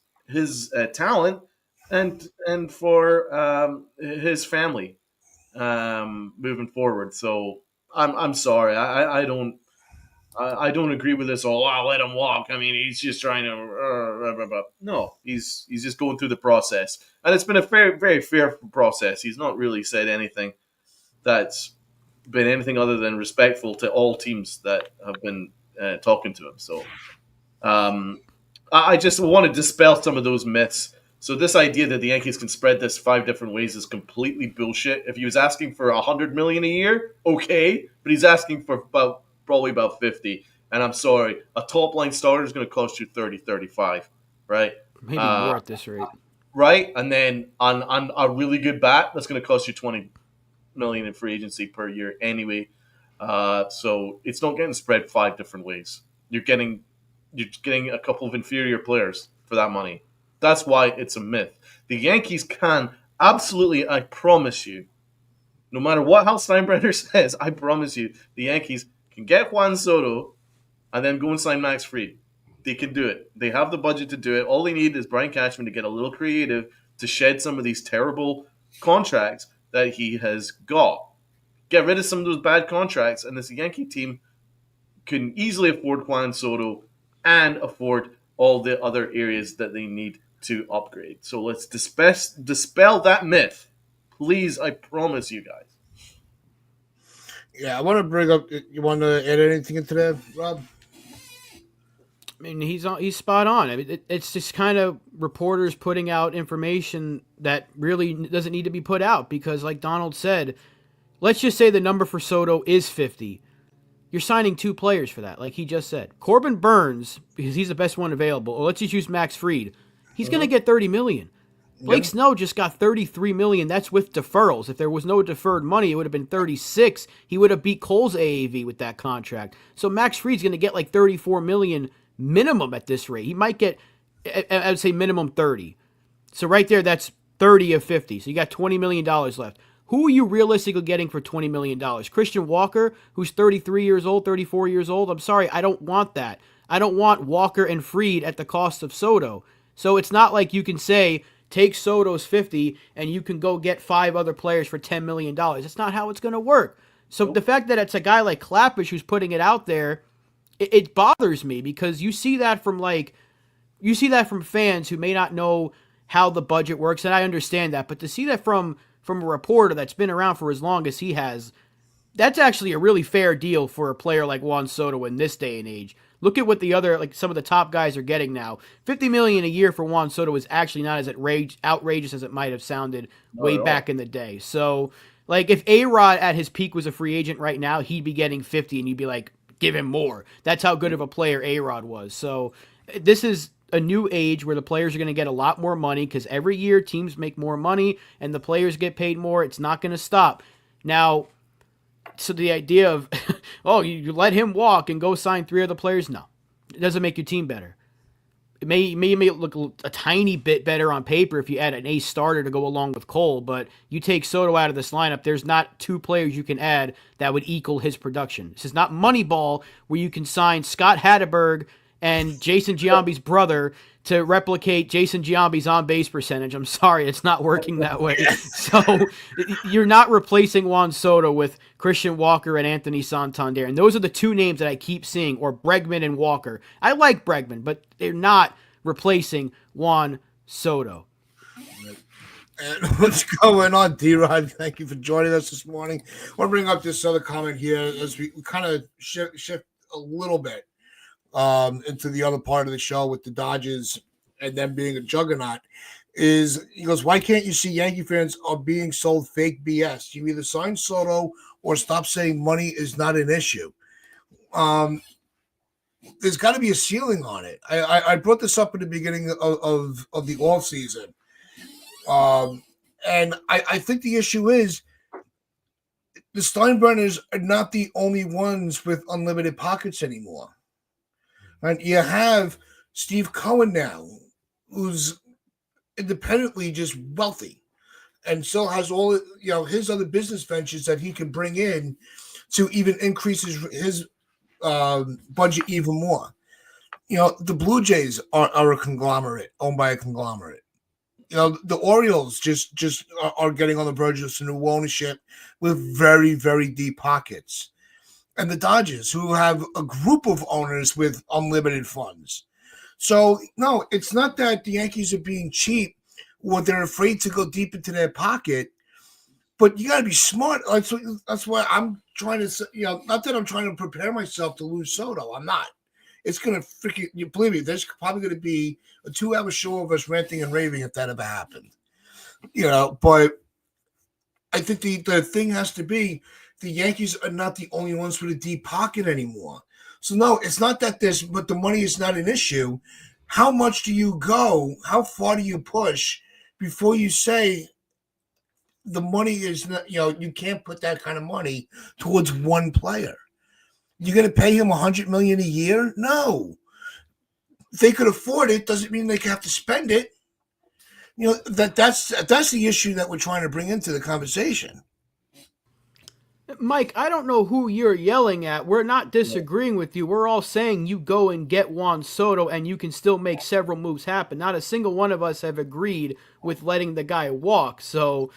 talent and for his family moving forward. So I'm sorry, I don't agree with this. Oh, I'll let him walk. I mean, he's just trying to. No, he's just going through the process, and it's been a very fair process. He's not really said anything that's been anything other than respectful to all teams that have been talking to him. So, I just want to dispel some of those myths. So this idea that the Yankees can spread this 5 different ways is completely bullshit. If he was asking for $100 million a year, okay, but he's asking for probably about 50. And I'm sorry, a top line starter is going to cost you 30, 35, right? Maybe more at this rate. Right, and then on a really good bat, that's going to cost you 20 million in free agency per year anyway. So it's not getting spread 5 different ways. You're getting a couple of inferior players for that money. That's why it's a myth. The Yankees can absolutely, I promise you, no matter what Hal Steinbrenner says, I promise you, the Yankees can get Juan Soto and then go and sign Max Fried. They can do it. They have the budget to do it. All they need is Brian Cashman to get a little creative to shed some of these terrible contracts that he has got. Get rid of some of those bad contracts, and this Yankee team can easily afford Juan Soto and afford all the other areas that they need to upgrade. So let's dispel that myth. Please, I promise you guys. Yeah, I want to bring up. You want to add anything into that, Rob? I mean, he's spot on. I mean, it's just kind of reporters putting out information that really doesn't need to be put out because, like Donald said, let's just say the number for Soto is 50. You're signing 2 players for that, like he just said. Corbin Burns, because he's the best one available, or let's just use Max Fried. He's going to get $30 million. Blake Snell just got $33 million. That's with deferrals. If there was no deferred money, it would have been 36. He would have beat Cole's AAV with that contract. So Max Fried's going to get like $34 million minimum at this rate. He might get, I would say, minimum 30. So right there, that's 30 of 50. So you got $20 million left. Who are you realistically getting for $20 million? Christian Walker, who's 33 years old, 34 years old? I'm sorry, I don't want that. I don't want Walker and Fried at the cost of Soto. So it's not like you can say, take Soto's 50 and you can go get 5 other players for $10 million. That's not how it's going to work. So the fact that it's a guy like Clappish who's putting it out there, it bothers me because you see that from fans who may not know how the budget works, and I understand that, but to see that from a reporter that's been around for as long as he has, that's actually a really fair deal for a player like Juan Soto in this day and age. Look at what some of the top guys are getting now. $50 million a year for Juan Soto is actually not as outrageous as it might have sounded way back in the day. So, like, if A-Rod at his peak was a free agent right now, he'd be getting 50 and you'd be like, give him more. That's how good of a player A-Rod was. So, this is a new age where the players are going to get a lot more money because every year teams make more money and the players get paid more. It's not going to stop. Now, so the idea of, oh, you let him walk and go sign 3 other players, no. It doesn't make your team better. It may look a tiny bit better on paper if you add an ace starter to go along with Cole, but you take Soto out of this lineup, there's not 2 players you can add that would equal his production. This is not Moneyball where you can sign Scott Hatteberg and Jason Giambi's brother to replicate Jason Giambi's on-base percentage. I'm sorry, it's not working that way. So you're not replacing Juan Soto with Christian Walker and Anthony Santander. And those are the 2 names that I keep seeing, or Bregman and Walker. I like Bregman, but they're not replacing Juan Soto. And what's going on, D-Rod? Thank you for joining us this morning. I want to bring up this other comment here as we kind of shift a little bit into the other part of the show with the Dodgers and them being a juggernaut. is he goes, why can't you see Yankee fans are being sold fake BS? You either sign Soto or stop saying money is not an issue. There's got to be a ceiling on it. I brought this up in the beginning of the off season. And I think the issue is the Steinbrenners are not the only ones with unlimited pockets anymore. And you have Steve Cohen now, who's independently just wealthy and still has all his other business ventures that he can bring in to even increase his budget even more. The Blue Jays are a conglomerate owned by a conglomerate. The Orioles just are getting on the verge of some new ownership with very, very deep pockets. And the Dodgers, who have a group of owners with unlimited funds. So, no, it's not that the Yankees are being cheap or they're afraid to go deep into their pocket, but you got to be smart. That's why I'm trying to, not that I'm trying to prepare myself to lose Soto. I'm not. It's going to freaking, you believe me, there's probably going to be a 2-hour show of us ranting and raving if that ever happened. But I think the thing has to be the Yankees are not the only ones with a deep pocket anymore. So, no, it's not that but the money is not an issue. How much do you go? How far do you push before you say the money is not, you can't put that kind of money towards one player? You're going to pay him $100 million a year? No. If they could afford it, doesn't mean they have to spend it. That's the issue that we're trying to bring into the conversation. Mike, I don't know who you're yelling at. We're not disagreeing with you. We're all saying you go and get Juan Soto and you can still make several moves happen. Not a single one of us have agreed with letting the guy walk. So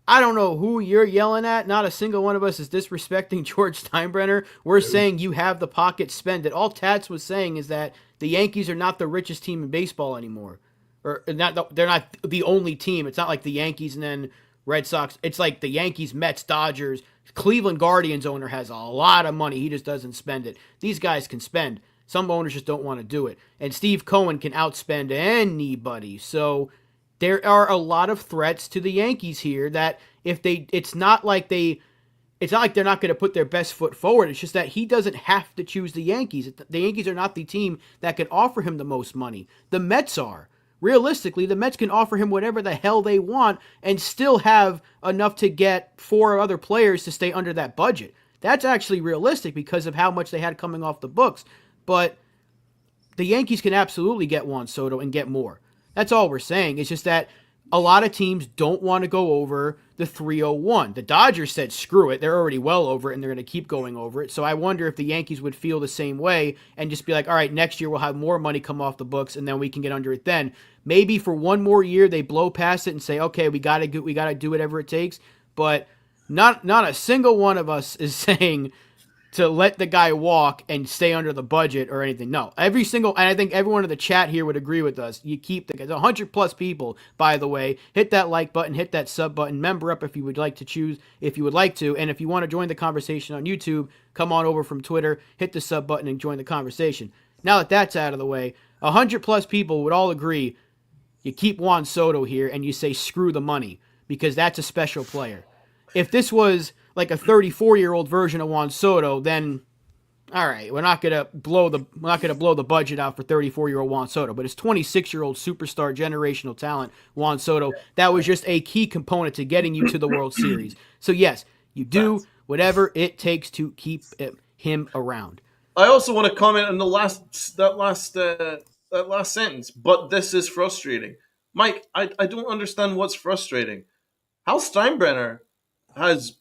I don't know who you're yelling at. Not a single one of us is disrespecting George Steinbrenner. We're saying you have the pocket, spend it. All Tats was saying is that the Yankees are not the richest team in baseball anymore. Or they're not the only team. It's not like the Yankees and then Red Sox. It's like the Yankees, Mets, Dodgers. Cleveland Guardians owner has a lot of money. He just doesn't spend it. These guys can spend. Some owners just don't want to do it. And Steve Cohen can outspend anybody. So there are a lot of threats to the Yankees here that it's not like they're not going to put their best foot forward. It's just that he doesn't have to choose the Yankees. The Yankees are not the team that can offer him the most money. The Mets are. Realistically, the Mets can offer him whatever the hell they want and still have enough to get 4 other players to stay under that budget. That's actually realistic because of how much they had coming off the books. But the Yankees can absolutely get Juan Soto and get more. That's all we're saying. It's just that a lot of teams don't want to go over the 301. The Dodgers said, screw it. They're already well over it, and they're going to keep going over it. So I wonder if the Yankees would feel the same way and just be like, all right, next year we'll have more money come off the books, and then we can get under it then. Maybe for one more year they blow past it and say, okay, we got to do whatever it takes. But not a single one of us is saying to let the guy walk and stay under the budget or anything. No, and I think everyone in the chat here would agree with us. You keep the 100+ people, by the way. Hit that like button, hit that sub button, member up if you would like to, and if you want to join the conversation on YouTube, come on over from Twitter, hit the sub button and join the conversation. Now that that's out of the way, 100+ people would all agree you keep Juan Soto here and you say screw the money because that's a special player. If this was like a 34-year-old version of Juan Soto, then all right, we're not gonna blow the budget out for 34-year-old Juan Soto. But it's 26-year-old superstar generational talent Juan Soto. That was just a key component to getting you to the World Series. So yes, you do whatever it takes to keep him around. I also want to comment on that last sentence. But this is frustrating, Mike. I don't understand what's frustrating. Hal Steinbrenner has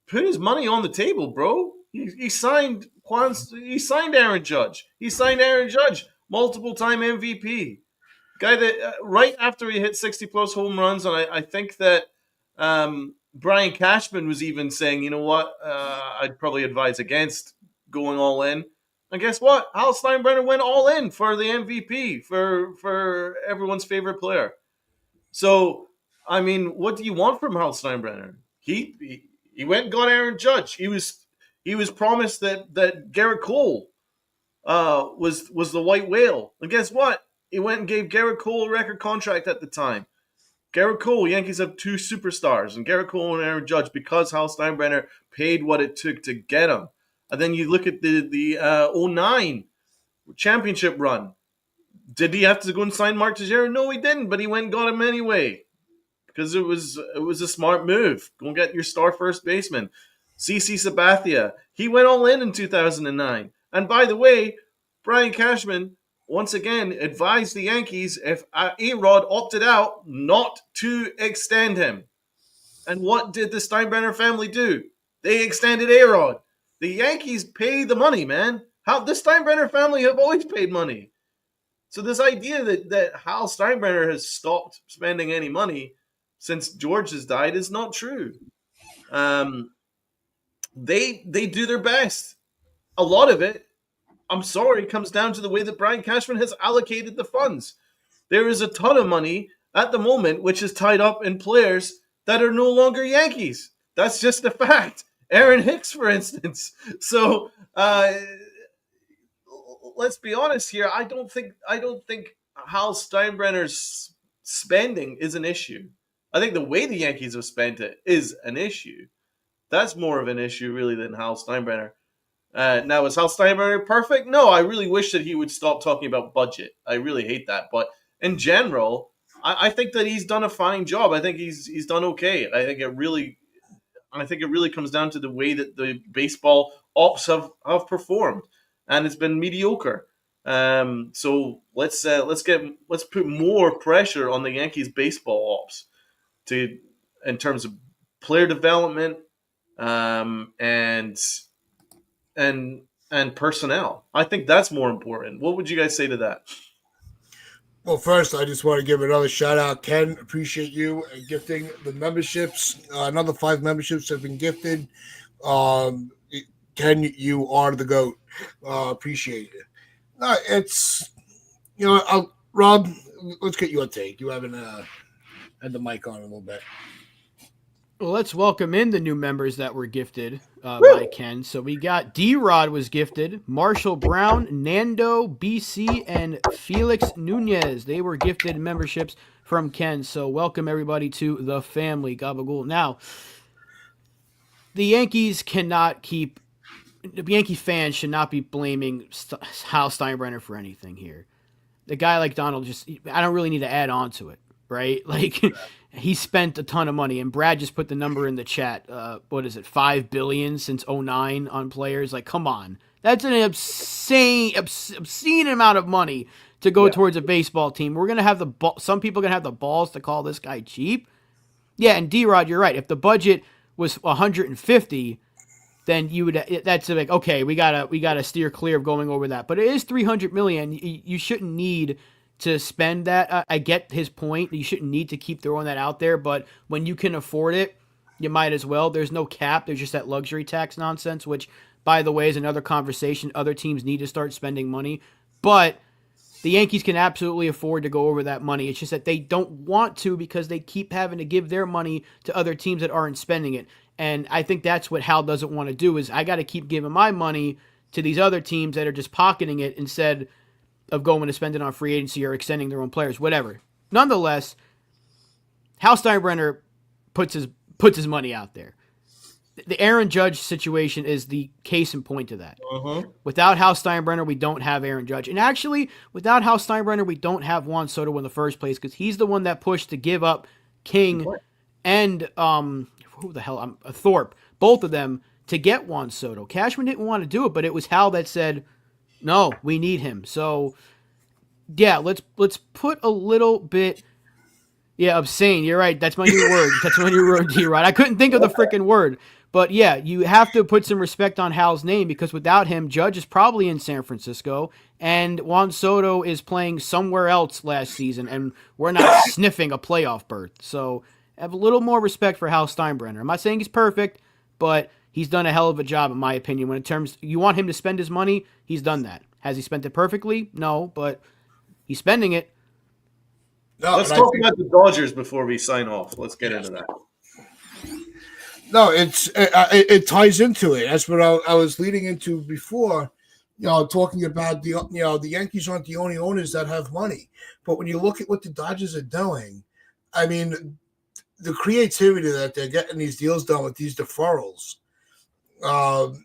put his money on the table, bro. He signed Aaron Judge. He signed Aaron Judge, multiple-time MVP. Guy that right after he hit 60+ home runs, and I think that Brian Cashman was even saying, you know what, I'd probably advise against going all in. And guess what? Hal Steinbrenner went all in for the MVP, for everyone's favorite player. So, I mean, what do you want from Hal Steinbrenner? He went and got Aaron Judge. He was promised that Garrett Cole was the white whale. And guess what? He went and gave Garrett Cole a record contract at the time. Garrett Cole, Yankees have 2 superstars, and Garrett Cole and Aaron Judge, because Hal Steinbrenner paid what it took to get them. And then you look at the 09 championship run. Did he have to go and sign Mark Teixeira? No, he didn't, but he went and got him anyway because it was a smart move. Go and get your star first baseman. CC Sabathia, he went all in 2009. And by the way, Brian Cashman once again advised the Yankees, if A-Rod opted out, not to extend him. And what did the Steinbrenner family do? They extended A-Rod. The Yankees pay the money, man. The Steinbrenner family have always paid money. So this idea that Hal Steinbrenner has stopped spending any money since George has died is not true. They do their best. A lot of it, I'm sorry, comes down to the way that Brian Cashman has allocated the funds. There is a ton of money at the moment which is tied up in players that are no longer Yankees. That's just a fact. Aaron Hicks, for instance. So let's be honest here. I don't think Hal Steinbrenner's spending is an issue. I think the way the Yankees have spent it is an issue. That's more of an issue, really, than Hal Steinbrenner. Now, is Hal Steinbrenner perfect? No, I really wish that he would stop talking about budget. I really hate that. But in general, I think that he's done a fine job. I think he's done okay. I think it really comes down to the way that the baseball ops have performed, and it's been mediocre. So let's put more pressure on the Yankees baseball ops in terms of player development and personnel. I think that's more important. What would you guys say to that? Well, first, I just want to give another shout out. Ken, appreciate you gifting the memberships. Another 5 memberships have been gifted. Ken, you are the GOAT. Appreciate it. It's, Rob, let's get you a take. You haven't had the mic on a little bit. Well, let's welcome in the new members that were gifted by Ken. So we got D-Rod was gifted, Marshall Brown, Nando, BC, and Felix Nunez. They were gifted memberships from Ken. So welcome everybody to the family, Gabagool. Now, the Yankees fans should not be blaming Hal Steinbrenner for anything here. The guy like Donald I don't really need to add on to it, right? Like, he spent a ton of money, and Brad just put the number in the chat. What is it, $5 billion since 2009 on players? Like, come on. That's an obscene amount of money to go towards a baseball team. We're going to have some people are going to have the balls to call this guy cheap. Yeah, and D-Rod, you're right. If the budget was 150, then that's like, okay, we gotta steer clear of going over that. But it is $300 million. You shouldn't need to spend that. I get his point. You shouldn't need to keep throwing that out there, but when you can afford it, you might as well. There's no cap. There's just that luxury tax nonsense, which, by the way, is another conversation. Other teams need to start spending money, but the Yankees can absolutely afford to go over that money. It's just that they don't want to because they keep having to give their money to other teams that aren't spending it. And I think that's what Hal doesn't want to do, is I got to keep giving my money to these other teams that are just pocketing it instead of going to spend it on free agency or extending their own players, whatever. Nonetheless, Hal Steinbrenner puts his money out there. The Aaron Judge situation is the case in point to that. Uh-huh. Without Hal Steinbrenner, we don't have Aaron Judge. And actually, without Hal Steinbrenner, we don't have Juan Soto in the first place because he's the one that pushed to give up King and Thorpe, both of them, to get Juan Soto. Cashman didn't want to do it, but it was Hal that said, no, we need him. So, yeah, let's put a little bit... Yeah, obscene. You're right. That's my new word. That's my new word, D-Rod. I couldn't think of the freaking word. But, yeah, you have to put some respect on Hal's name because without him, Judge is probably in San Francisco, and Juan Soto is playing somewhere else last season, and we're not sniffing a playoff berth. So have a little more respect for Hal Steinbrenner. I'm not saying he's perfect, but he's done a hell of a job, in my opinion. When in terms you want him to spend his money, he's done that. Has he spent it perfectly? No, but he's spending it. No, let's talk about the Dodgers before we sign off. Let's get into that. No, it ties into it. That's what I was leading into before, talking about the Yankees aren't the only owners that have money. But when you look at what the Dodgers are doing, I mean, the creativity that they're getting these deals done with these deferrals, um,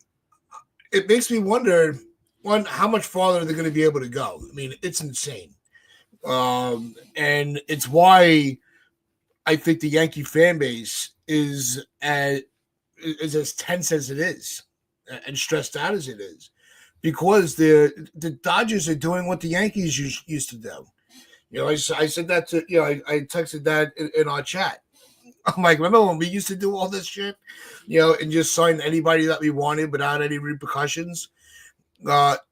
it makes me wonder, one, how much farther they're going to be able to go. I mean, it's insane. And it's why I think the Yankee fan base is as tense as it is and stressed out as it is, because the Dodgers are doing what the Yankees used to do. I said that to I texted that in our chat. I'm like, remember when we used to do all this shit, and just sign anybody that we wanted without any repercussions. But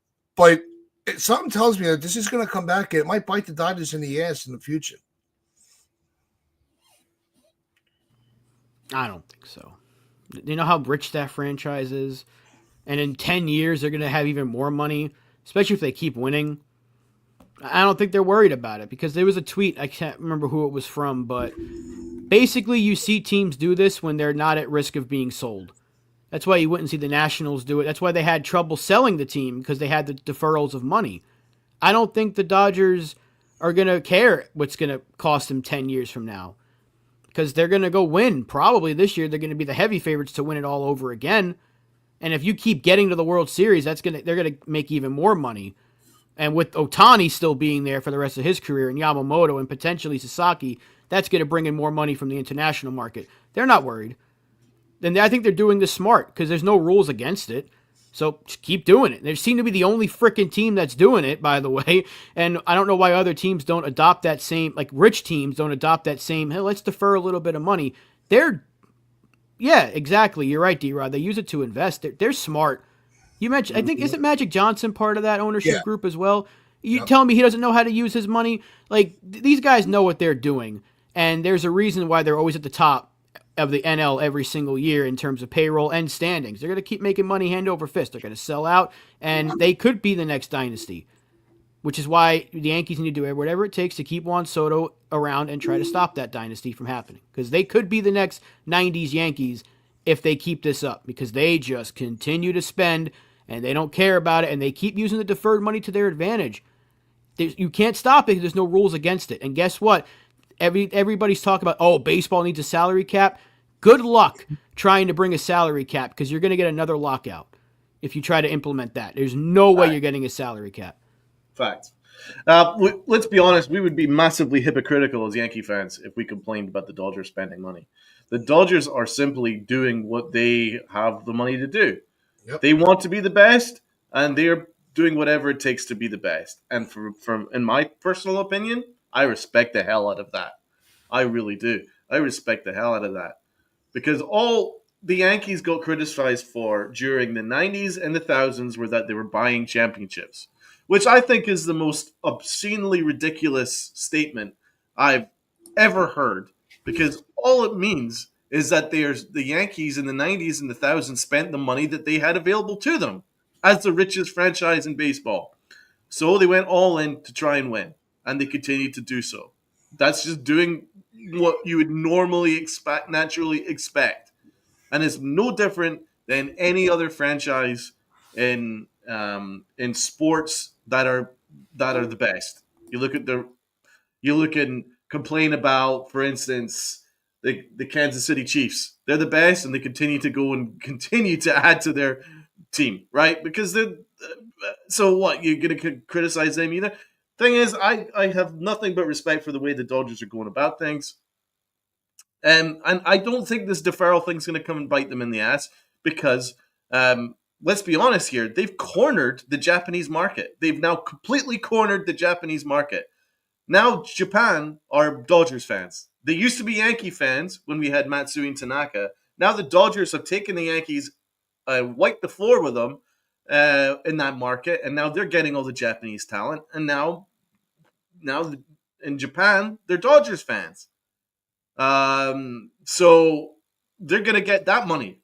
something tells me that this is going to come back and it might bite the Dodgers in the ass in the future. I don't think so. You know how rich that franchise is? And in 10 years, they're going to have even more money, especially if they keep winning. I don't think they're worried about it, because there was a tweet, I can't remember who it was from, but basically you see teams do this when they're not at risk of being sold. That's why you wouldn't see the Nationals do it. That's why they had trouble selling the team, because they had the deferrals of money. I don't think the Dodgers are going to care what's going to cost them 10 years from now, because they're going to go win. Probably this year they're going to be the heavy favorites to win it all over again. And if you keep getting to the World Series, they're going to make even more money. And with Ohtani still being there for the rest of his career, and Yamamoto and potentially Sasaki, that's going to bring in more money from the international market. They're not worried. And I think they're doing this smart, because there's no rules against it. So just keep doing it. They seem to be the only freaking team that's doing it, by the way. And I don't know why other teams don't adopt that same, like rich teams don't adopt that same, hey, let's defer a little bit of money. Yeah, exactly. You're right, D-Rod. They use it to invest. They're smart. You mentioned, I think, isn't Magic Johnson part of that ownership group as well? You telling me he doesn't know how to use his money? Like, these guys know what they're doing. And there's a reason why they're always at the top of the NL every single year in terms of payroll and standings. They're going to keep making money hand over fist. They're going to sell out, and they could be the next dynasty, which is why the Yankees need to do whatever it takes to keep Juan Soto around and try to stop that dynasty from happening, because they could be the next 90s Yankees if they keep this up, because they just continue to spend and they don't care about it, and they keep using the deferred money to their advantage. You can't stop it because there's no rules against it. And guess what? Everybody's talking about, oh, baseball needs a salary cap. Good luck trying to bring a salary cap, because you're going to get another lockout if you try to implement that. There's no way you're getting a salary cap. Fact. Let's be honest, we would be massively hypocritical as Yankee fans if we complained about the Dodgers spending money. The Dodgers are simply doing what they have the money to do. Yep. They want to be the best, and they're doing whatever it takes to be the best. And from in my personal opinion, I respect the hell out of that. I really do. I respect the hell out of that. Because all the Yankees got criticized for during the 90s and the 2000s were that they were buying championships, which I think is the most obscenely ridiculous statement I've ever heard. Because all it means is that the Yankees in the 90s and the 2000s spent the money that they had available to them as the richest franchise in baseball. So they went all in to try and win, and they continued to do so. That's just doing what you would naturally expect. And it's no different than any other franchise in sports that are the best. You look and complain about, for instance, the Kansas City Chiefs. They're the best, and they continue to go and continue to add to their team, right? Because they're so what? You're going to criticize them either? Thing is, I have nothing but respect for the way the Dodgers are going about things. And I don't think this deferral thing's going to come and bite them in the ass, because let's be honest here, they've cornered the Japanese market. They've now completely cornered the Japanese market. Now Japan are Dodgers fans. They used to be Yankee fans when we had Matsui and Tanaka. Now the Dodgers have taken the Yankees, wiped the floor with them in that market, and now they're getting all the Japanese talent. And now in Japan, they're Dodgers fans. So they're going to get that money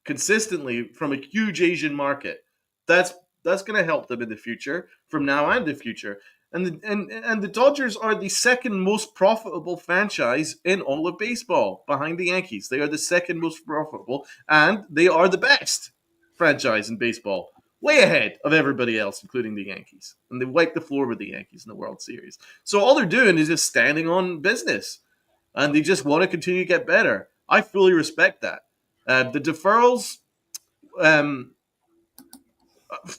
consistently from a huge Asian market. That's going to help them in the future, from now and the future. And the Dodgers are the second most profitable franchise in all of baseball, behind the Yankees. They are the second most profitable, and they are the best franchise in baseball, way ahead of everybody else, including the Yankees. And they wiped the floor with the Yankees in the World Series. So all they're doing is just standing on business. and they just want to continue to get better. I fully respect that. The deferrals,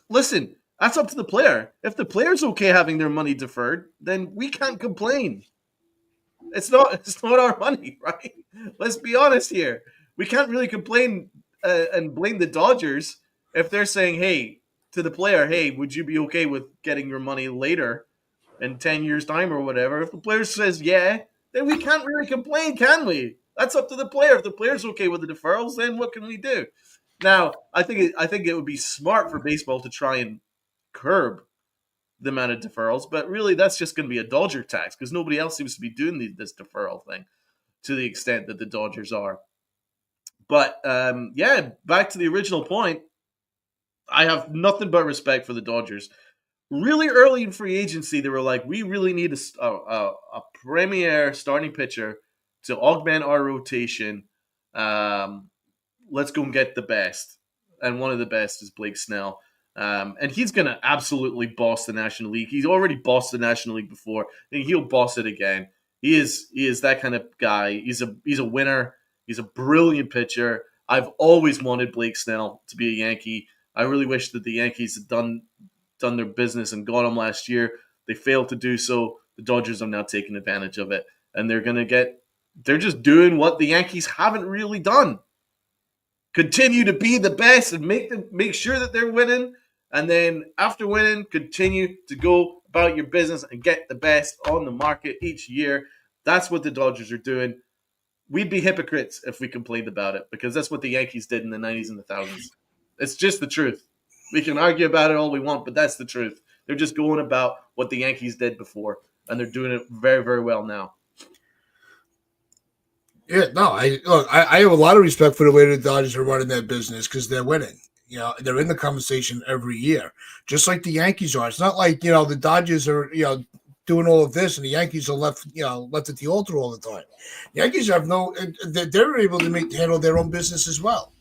listen, that's up to the player. If the player's okay having their money deferred, then we can't complain. It's not our money, right? Let's be honest here. We can't really complain and blame the Dodgers if they're saying, "Hey," to the player, "Hey, would you be okay with getting your money later in 10 years time or whatever?" If the player says, "Yeah," then we can't really complain, can we? That's up to the player. If the player's okay with the deferrals, then what can we do? Now, I think it would be smart for baseball to try and curb the amount of deferrals, but really that's just going to be a Dodger tax because nobody else seems to be doing this deferral thing to the extent that the Dodgers are. But yeah, back to the original point, I have nothing but respect for the Dodgers. Really early in free agency, they were like, we really need a premier starting pitcher to augment our rotation. Let's go and get the best. And one of the best is Blake Snell. And he's going to absolutely boss the National League. He's already bossed the National League before, and he'll boss it again. He is that kind of guy. He's a winner. He's a brilliant pitcher. I've always wanted Blake Snell to be a Yankee. I really wish that the Yankees had done their business and got him last year. They failed to do so. The Dodgers have now taken advantage of it, and they're just doing what the Yankees haven't really done. Continue to be the best and make sure that they're winning. And then after winning, continue to go about your business and get the best on the market each year. That's what the Dodgers are doing. We'd be hypocrites if we complained about it because that's what the Yankees did in the 90s and the 1000s. It's just the truth. We can argue about it all we want, but that's the truth. They're just going about what the Yankees did before, and they're doing it very, very well now. Yeah, no, I have a lot of respect for the way the Dodgers are running their business because they're winning. You know, they're in the conversation every year, just like the Yankees are. It's not like, the Dodgers are, doing all of this and the Yankees are left at the altar all the time. The Yankees have they're able to handle their own business as well.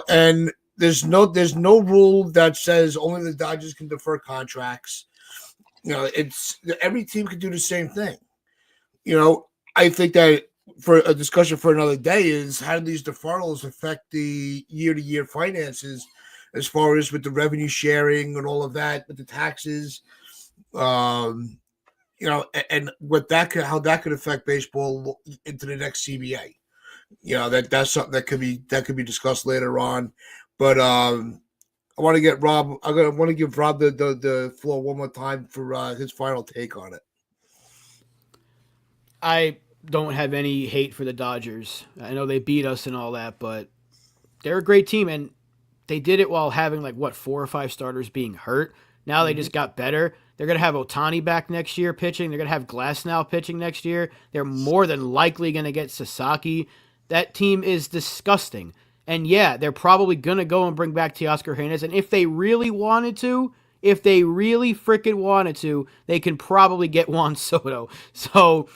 And there's no rule that says only the Dodgers can defer contracts. It's every team can do the same thing. I think that for a discussion for another day is how do these deferrals affect the year-to-year finances as far as with the revenue sharing and all of that, with the taxes, and what how that could affect baseball into the next CBA. That's something that could be discussed later on. But I want to get Rob. I want to give Rob the floor one more time for his final take on it. I don't have any hate for the Dodgers. I know they beat us and all that, but they're a great team, and they did it while having 4 or 5 starters being hurt. Now they just got better. They're going to have Ohtani back next year pitching. They're going to have Glasnow pitching next year. They're more than likely going to get Sasaki. That team is disgusting. And yeah, they're probably going to go and bring back Teoscar Hernandez. And if they really wanted to, if they really freaking wanted to, they can probably get Juan Soto. So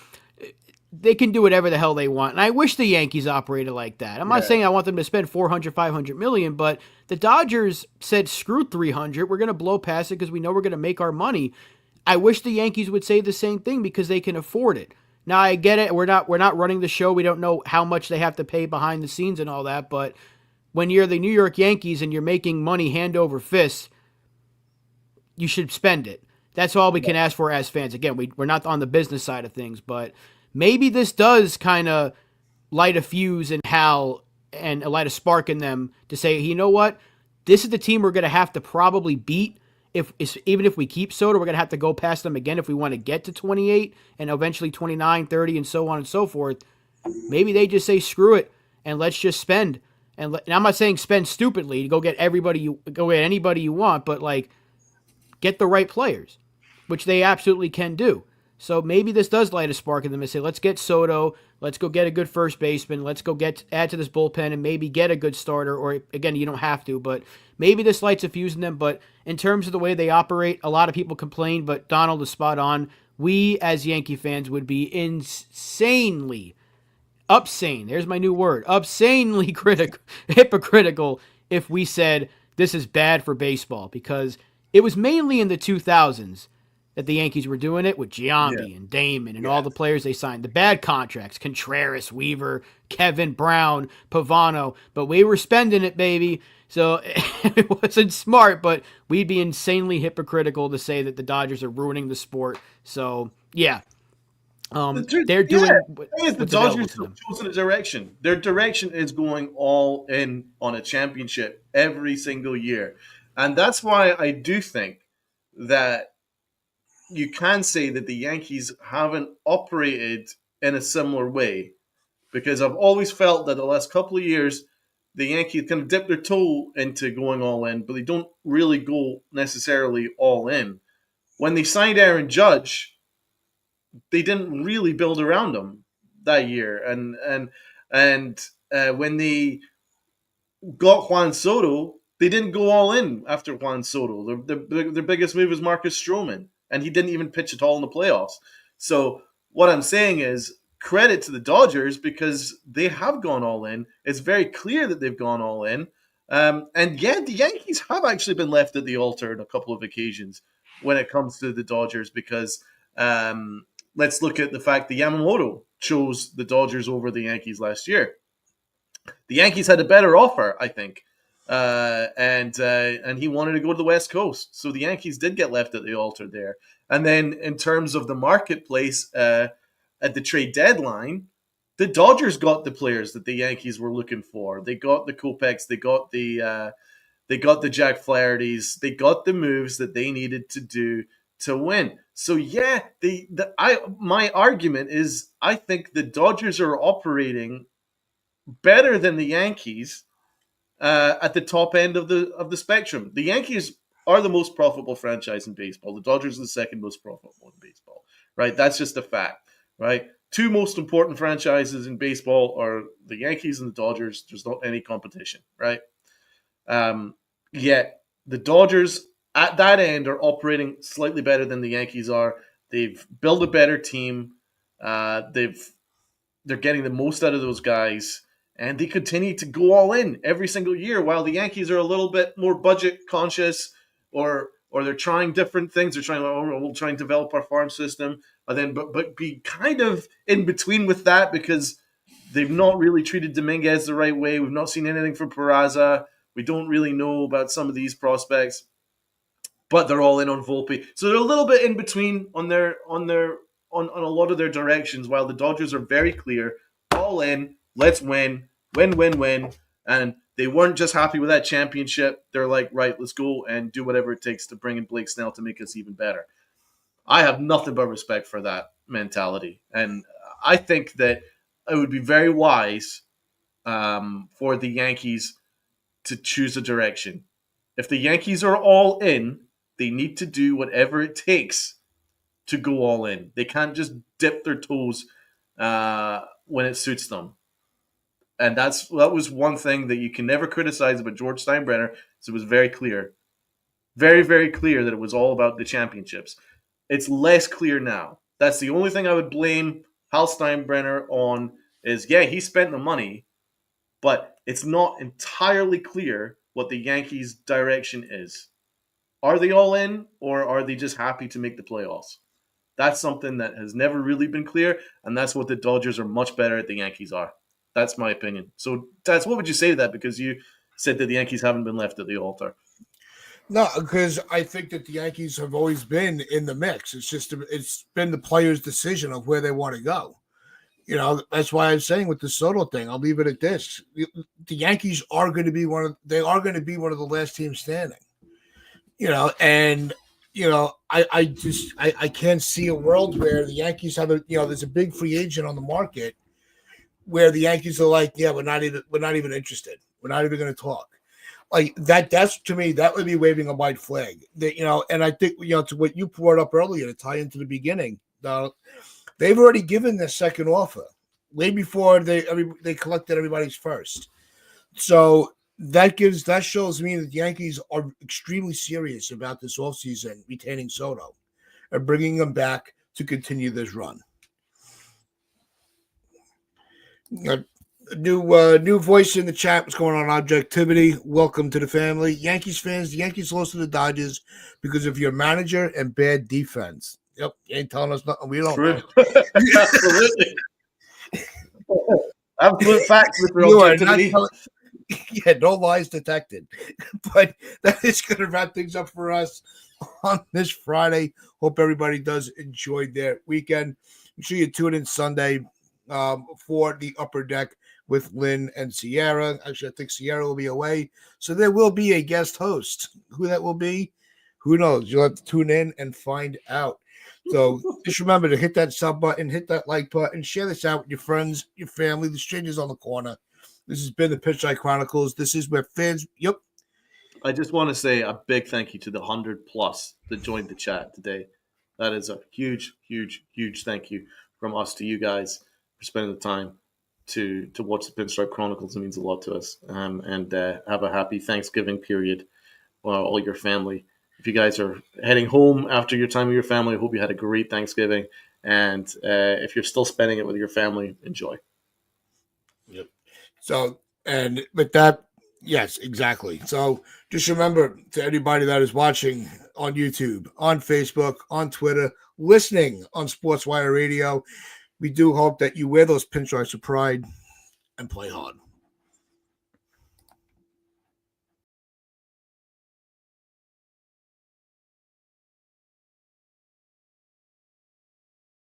they can do whatever the hell they want. And I wish the Yankees operated like that. I'm not saying I want them to spend $400, $500 million, but the Dodgers said, screw 300. We're going to blow past it because we know we're going to make our money. I wish the Yankees would say the same thing because they can afford it. Now I get it. We're not running the show. We don't know how much they have to pay behind the scenes and all that. But when you're the New York Yankees and you're making money hand over fist, you should spend it. That's all we can ask for as fans. Again, we're not on the business side of things, but maybe this does kind of light a fuse in Hal and light a spark in them to say, you know what? This is the team we're going to have to probably beat. Even if we keep Soto, we're going to have to go past them again if we want to get to 28 and eventually 29, 30, and so on and so forth. Maybe they just say, screw it, and let's just spend. And I'm not saying spend stupidly, go get anybody you want, but get the right players, which they absolutely can do. So maybe this does light a spark in them and say, let's get Soto, let's go get a good first baseman, let's go add to this bullpen and maybe get a good starter, or again, you don't have to, but maybe this lights a fuse in them. But in terms of the way they operate, a lot of people complain, but Donald is spot on. We as Yankee fans would be insanely, there's my new word, obscenely hypocritical if we said this is bad for baseball, because it was mainly in the 2000s that the Yankees were doing it with Giambi and Damon and all the players they signed. The bad contracts, Contreras, Weaver, Kevin Brown, Pavano, but we were spending it, baby. So it wasn't smart, but we'd be insanely hypocritical to say that the Dodgers are ruining the sport. So, yeah. They're doing the Dodgers have chosen a direction. Their direction is going all in on a championship every single year. And that's why I do think that you can say that the Yankees haven't operated in a similar way, because I've always felt that the last couple of years, the Yankees kind of dip their toe into going all in, but they don't really go necessarily all in. When they signed Aaron Judge, they didn't really build around him that year, and when they got Juan Soto, they didn't go all in after Juan Soto. Their biggest move was Marcus Stroman, and he didn't even pitch at all in the playoffs. So what I'm saying is credit to the Dodgers, because they have gone all in. It's very clear that they've gone all in. And yeah, the Yankees have actually been left at the altar on a couple of occasions when it comes to the Dodgers, because let's look at the fact that Yamamoto chose the Dodgers over the Yankees last year. The Yankees had a better offer, I think, and he wanted to go to the West Coast. So the Yankees did get left at the altar there. And then in terms of the marketplace at the trade deadline, the Dodgers got the players that the Yankees were looking for. They got the Kopechs, they got the Jack Flaherty's, they got the moves that they needed to do to win. So yeah, my argument is I think the Dodgers are operating better than the Yankees at the top end of the spectrum. The Yankees are the most profitable franchise in baseball. The Dodgers are the second most profitable in baseball. Right? That's just a fact. Right? Two most important franchises in baseball are the Yankees and the Dodgers. There's not any competition. Right? Yet the Dodgers at that end are operating slightly better than the Yankees are. They've built a better team. They're getting the most out of those guys, and they continue to go all in every single year, while the Yankees are a little bit more budget conscious, or they're trying different things. They're trying, we'll try and develop our farm system, but be kind of in between with that, because they've not really treated Dominguez the right way. We've not seen anything from Peraza. We don't really know about some of these prospects, but they're all in on Volpe. So they're a little bit in between on a lot of their directions, while the Dodgers are very clear, all in, let's win, win. And they weren't just happy with that championship. They're like, right, let's go and do whatever it takes to bring in Blake Snell to make us even better. I have nothing but respect for that mentality. And I think that it would be very wise for the Yankees to choose a direction. If the Yankees are all in, they need to do whatever it takes to go all in. They can't just dip their toes when it suits them. And that was one thing that you can never criticize about George Steinbrenner. So it was very clear. Very, very clear that it was all about the championships. It's less clear now. That's the only thing I would blame Hal Steinbrenner on is, yeah, he spent the money, but it's not entirely clear what the Yankees' direction is. Are they all in, or are they just happy to make the playoffs? That's something that has never really been clear, and that's what the Dodgers are much better at the Yankees are. That's my opinion. So, Tats, what would you say to that? Because you said that the Yankees haven't been left at the altar. No, because I think that the Yankees have always been in the mix. It's been the players' decision of where they want to go. You know, that's why I'm saying with the Soto thing, I'll leave it at this. The Yankees are going to be one of the last teams standing. You know, and you know, I can't see a world where the Yankees have there's a big free agent on the market where the Yankees are like, yeah, we're not even interested. We're not even going to talk. Like that's to me, that would be waving a white flag. That, and I think, to what you brought up earlier to tie into the beginning, they've already given their second offer way before they collected everybody's first. So that shows me that the Yankees are extremely serious about this offseason retaining Soto and bringing him back to continue this run. New voice in the chat. What's going on? Objectivity. Welcome to the family. Yankees fans. The Yankees lost to the Dodgers because of your manager and bad defense. Yep, you ain't telling us nothing we don't True. know. Absolutely. Absolute facts with You are not objectivity. yeah, no lies detected. But that is going to wrap things up for us on this Friday. Hope everybody does enjoy their weekend. Make sure you tune in Sunday for the Upper Deck with Lynn and Sierra. Actually, I think Sierra will be away, so there will be a guest host. Who that will be, who knows? You'll have to tune in and find out. So just remember to hit that sub button, hit that like button, share this out with your friends, your family, the strangers on the corner. This has been the Pitchline Chronicles. This is where fans. Yep. I just want to say a big thank you to the 100+ that joined the chat today. That is a huge, huge, huge thank you from us to you guys for spending the time to watch the Pinstripe Chronicles. It means a lot to us. And have a happy Thanksgiving period, all your family. If you guys are heading home after your time with your family, I hope you had a great Thanksgiving. And if you're still spending it with your family, enjoy. Yep. So, and with that, yes, exactly. So just remember to anybody that is watching on YouTube, on Facebook, on Twitter, listening on SportsWire Radio, we do hope that you wear those pinstripes with pride and play hard.